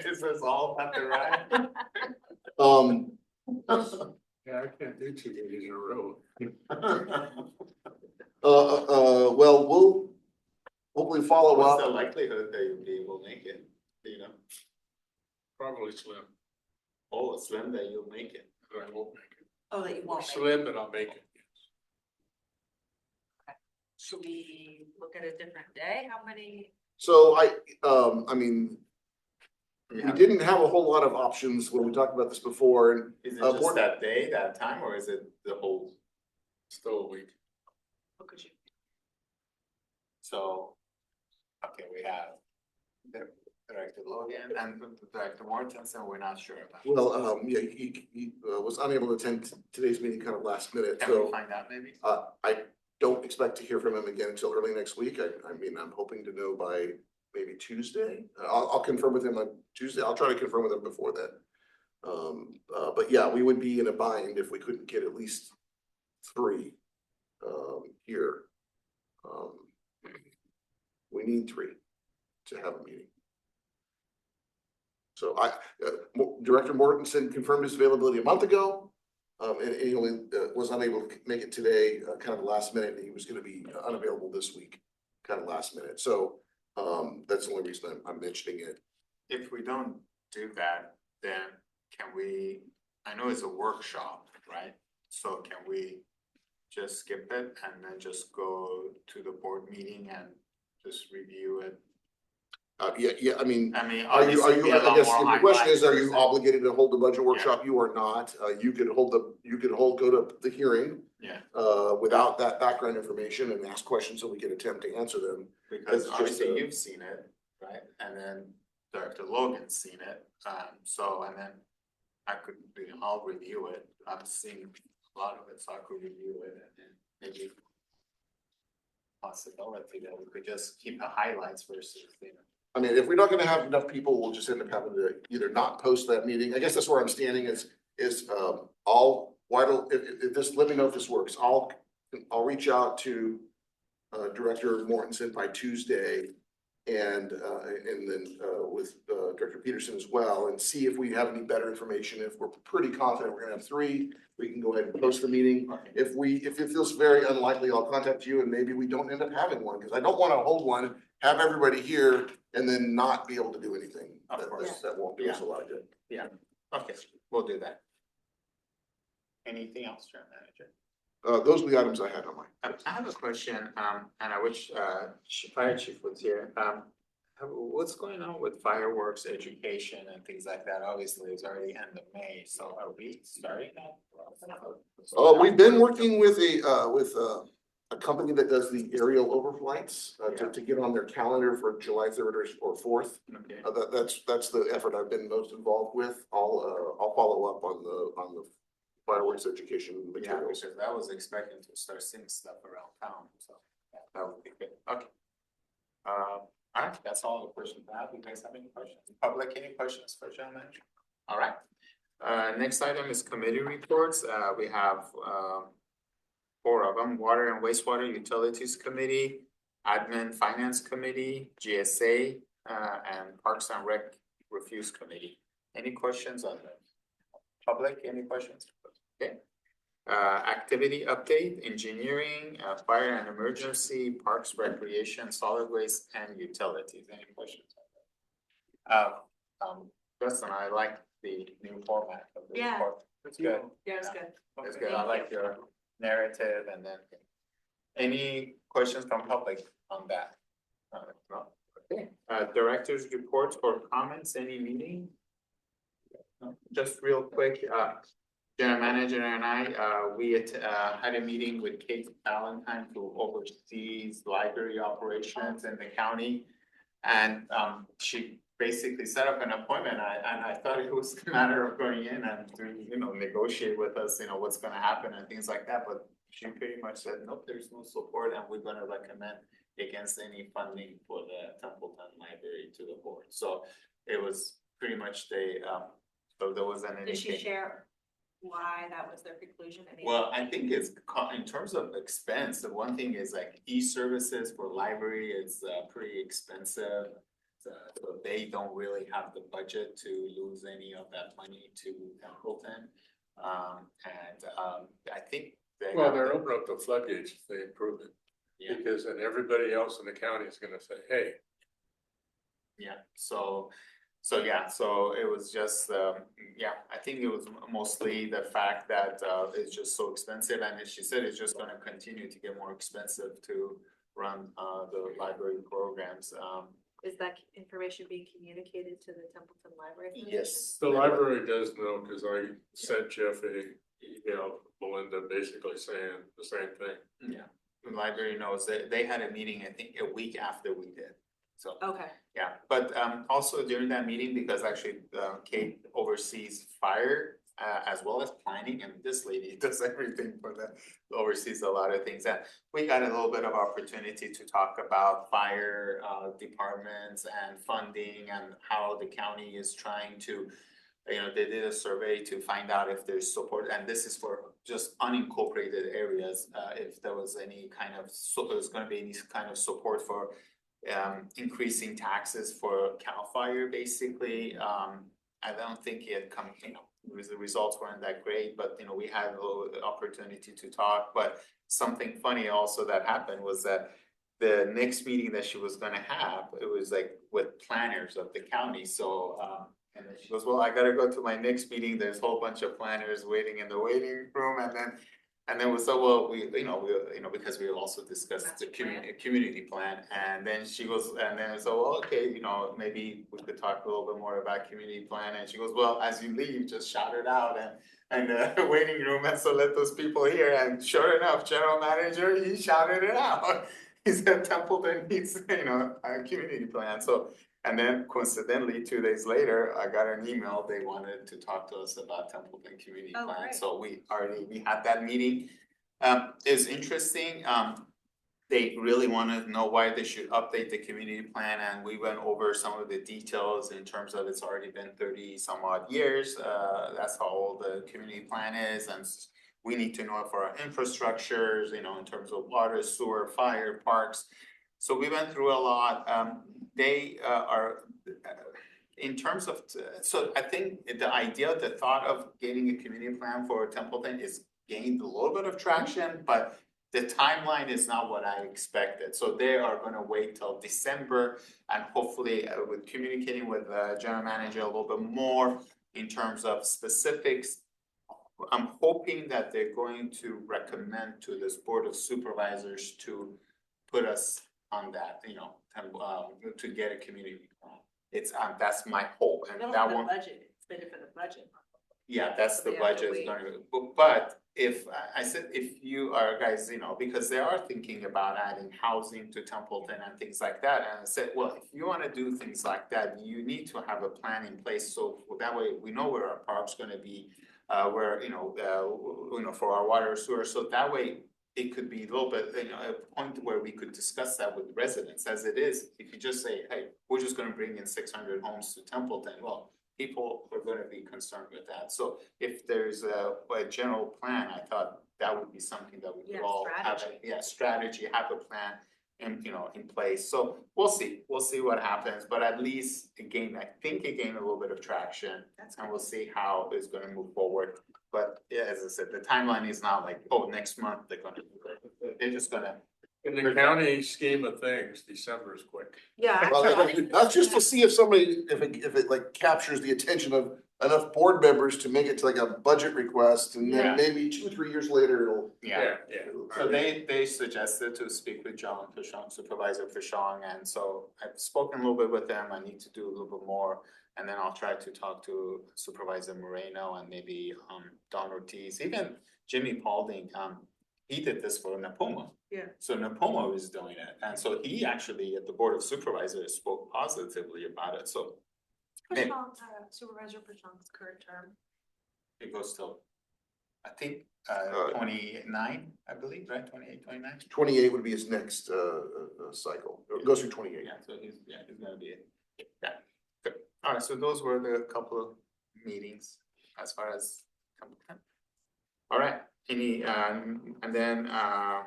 Is this all about the ride? Yeah, I can't do 2 days in a row. well, we'll hopefully follow What's the up. likelihood that they will make it, do you know? Probably slim, Oh, slim that you'll make it. but I won't make it. Oh, that you won't make. Slim, but I'll make it. Should we look at a different day? How many? So I mean, we Yeah. didn't have a whole lot of options when we talked about this before, and Is it board- just that day, that time, or is it the whole, Still a week. What could you? so? Okay, we have Director Logan and Director Mortensen, we're not sure about. well, yeah, he was unable to attend today's meeting kind of last minute, Can so we find out maybe? I don't expect to hear from him again until early next week. I mean, I'm hoping to know by maybe Tuesday. I'll confirm with him on Tuesday. I'll try to confirm with him before that. But yeah, we would be in a bind if we couldn't get at least 3 here. We need 3 to have a meeting. So Director Mortensen confirmed his availability a month ago. And he only was unable to make it today, kind of last minute, and he was gonna be unavailable this week, kind of last minute. So that's the only reason I'm mentioning it. If we don't do that, then can we, I know it's a workshop, right? So can we just skip it and then just go to the board meeting and just review it? Yeah, I mean, I mean, are you, obviously, we have a I lot guess more if the question is, are highlights you versus- obligated to hold the budget workshop? You are not. You could go to the hearing Yeah, without that background information and ask questions so we can attempt to answer them. because It's just obviously a- you've seen it, right? And then Director Logan's seen it, so, and then I'll review it. I've seen a lot of it, so I could review it and then maybe possibility that we could just keep the highlights versus, I mean, if we're not gonna have enough people, we'll just end up having to either not post that meeting. I guess that's where I'm standing is if this, let me know if this works. I'll reach out to Director Mortensen by Tuesday and then with Director Peterson as well, and see if we have any better information. If we're pretty confident we're gonna have 3, we can go ahead and post the meeting. If it feels very unlikely, I'll contact you and maybe we don't end up having one, because I don't wanna hold one have everybody here and then not be able to do anything. Of That- course. That won't do us a lot of good. Yeah, okay, we'll do that. Anything else, Chair Manager? Those are the items I had on mine. I have a question, and I wish, Fire Chief was here. What's going on with fireworks education and things like that? Obviously, it's already end of May, so are we starting that? We've been working with a company that does the aerial overflights, to get on their calendar for July 3rd or 4th. Okay. That's the effort I've been most involved with. I'll follow up on the fireworks education Yeah, materials. because I was expecting to start seeing stuff around town, so that would be good, okay. Alright, that's all the questions I have. You guys have any questions? Public, any questions for General Manager? Alright, next item is committee reports. We have, 4 of them: Water and Wastewater Utilities Committee, Admin Finance Committee, GSA, and Parks and Rec Refuse Committee. Any questions on them? Public, any questions? Okay. Activity update, engineering, fire and emergency, parks, recreation, solid waste, and utilities. Any questions? Justin, I like the new format of the Yeah. report. It's good. Yeah, it's good. It's good. I like your narrative and then. Any questions from public on that? No. Okay. Directors' reports or comments, any meeting? No. Just real quick, General Manager and I, we had a meeting with Kate Valentine, who oversees library operations in the county. And she basically set up an appointment, and I thought it was a matter of going in and to, negotiate with us, what's gonna happen and things like that, but she pretty much said, nope, there's no support, and we're gonna recommend against any funding for the Templeton Library to the board. So it was pretty much so there wasn't anything. Did she share why that was their conclusion? Well, I think it's in terms of expense, the one thing is like e-services for library is pretty expensive. So they don't really have the budget to lose any of that money to Templeton. I think they. Well, they're opening up the floodgates if they improve it. Yeah. Because then everybody else in the county is gonna say, hey. Yeah, so it was just, I think it was mostly the fact that it's just so expensive, and as she said, it's just gonna continue to get more expensive to run the library programs. Is that information being communicated to the Templeton Library Foundation? Yes. The library does know, cause I sent Jeff a email, Melinda, basically saying the same thing. Yeah, the library knows they had a meeting, I think, a week after we did, so. Okay, Yeah, but also during that meeting, because actually Kate oversees fire as well as planning, and this lady does everything for oversees a lot of things. And we got a little bit of opportunity to talk about fire departments and funding and how the county is trying to, they did a survey to find out if there's support, and this is for just unincorporated areas. If there was any kind of, there's gonna be any kind of support for increasing taxes for CAL FIRE, basically. I don't think it come, the results weren't that great, but we had a little opportunity to talk. But something funny also that happened was that the next meeting that she was gonna have, it was like with planners of the county, so and then she goes, well, I gotta go to my next meeting, there's a whole bunch of planners waiting in the waiting room, and then we said, well, we because we also discussed the community plan, and then she goes, and then so, well, okay, maybe we could talk a little bit more about community plan, and she goes, well, as you leave, just shout it out and the waiting room, and so let those people hear, and sure enough, General Manager, he shouted it out. He said Templeton needs, a community plan, so. And then coincidentally, 2 days later, I got an email, they wanted to talk to us about Templeton Community Oh, Plan, great. so we had that meeting. It's interesting, they really wanna know why they should update the community plan, and we went over some of the details in terms of it's already been 30 some odd years, that's how old the community plan is, and we need to know it for our infrastructures, in terms of water, sewer, fire, parks. So we went through a lot, they are, in terms of, so I think the idea, the thought of getting a community plan for Templeton is gained a little bit of traction, but the timeline is not what I expected, so they are gonna wait till December. And hopefully with communicating with the general manager a little bit more in terms of specifics. I'm hoping that they're going to recommend to this board of supervisors to put us on that, and to get a community plan. It's, that's my hope, and that one. Budget, it's been for the budget. Yeah, that's So the they have to budget, wait. but if, I said, if you are guys, because they are thinking about adding housing to Templeton and things like that. And I said, well, if you wanna do things like that, you need to have a plan in place, so that way we know where our park's gonna be. Where, for our water sewer, so that way it could be a little bit, a point where we could discuss that with residents. As it is, if you just say, hey, we're just gonna bring in 600 homes to Templeton, well, people are gonna be concerned with that. So if there's a general plan, I thought that would be something that we could Yeah, all have, strategy, have a plan in place. So we'll see what happens, but at least again, I think it gained a little bit of traction. That's And we'll see how it's gonna move forward. But yeah, as I said, the timeline is not like, oh, next month they're gonna do it. They're just gonna. In the county scheme of things, December is quick. Yeah, Well, actually, that's just to see if somebody, if it like captures the attention of enough board members to make it to like a budget request, and Yeah. then maybe 2-3 years later, it'll. Yeah, Yeah. so they suggested to speak with John Fishong, Supervisor Fishong, and so I've spoken a little bit with them. I need to do a little bit more. And then I'll try to talk to Supervisor Moreno and maybe Don Ortiz, even Jimmy Paulding, he did this for Napoma. Yeah. So Napoma is doing it, and so he actually at the Board of Supervisors spoke positively about it, so Hey. Prashant, Supervisor Prashant's current term. it goes till, I think, 29, I believe, right, 28, 29? 28 would be his next cycle. It goes through 28. Yeah, so he's gonna be it. Yeah, good. All right, so those were the couple of meetings as far as. All right, and then, oh,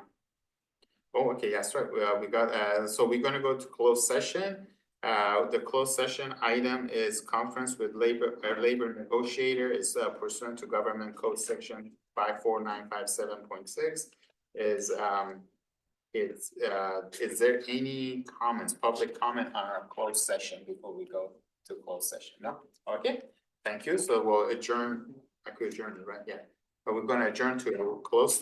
okay, that's right, we got, so we're gonna go to closed session. The closed session item is conference with labor negotiator is pursuant to government code section 54957.6. Is there any comments, public comment on our closed session before we go to closed session? No? Okay, thank you. So we'll adjourn, I could adjourn, right? Yeah. But we're gonna adjourn to a closed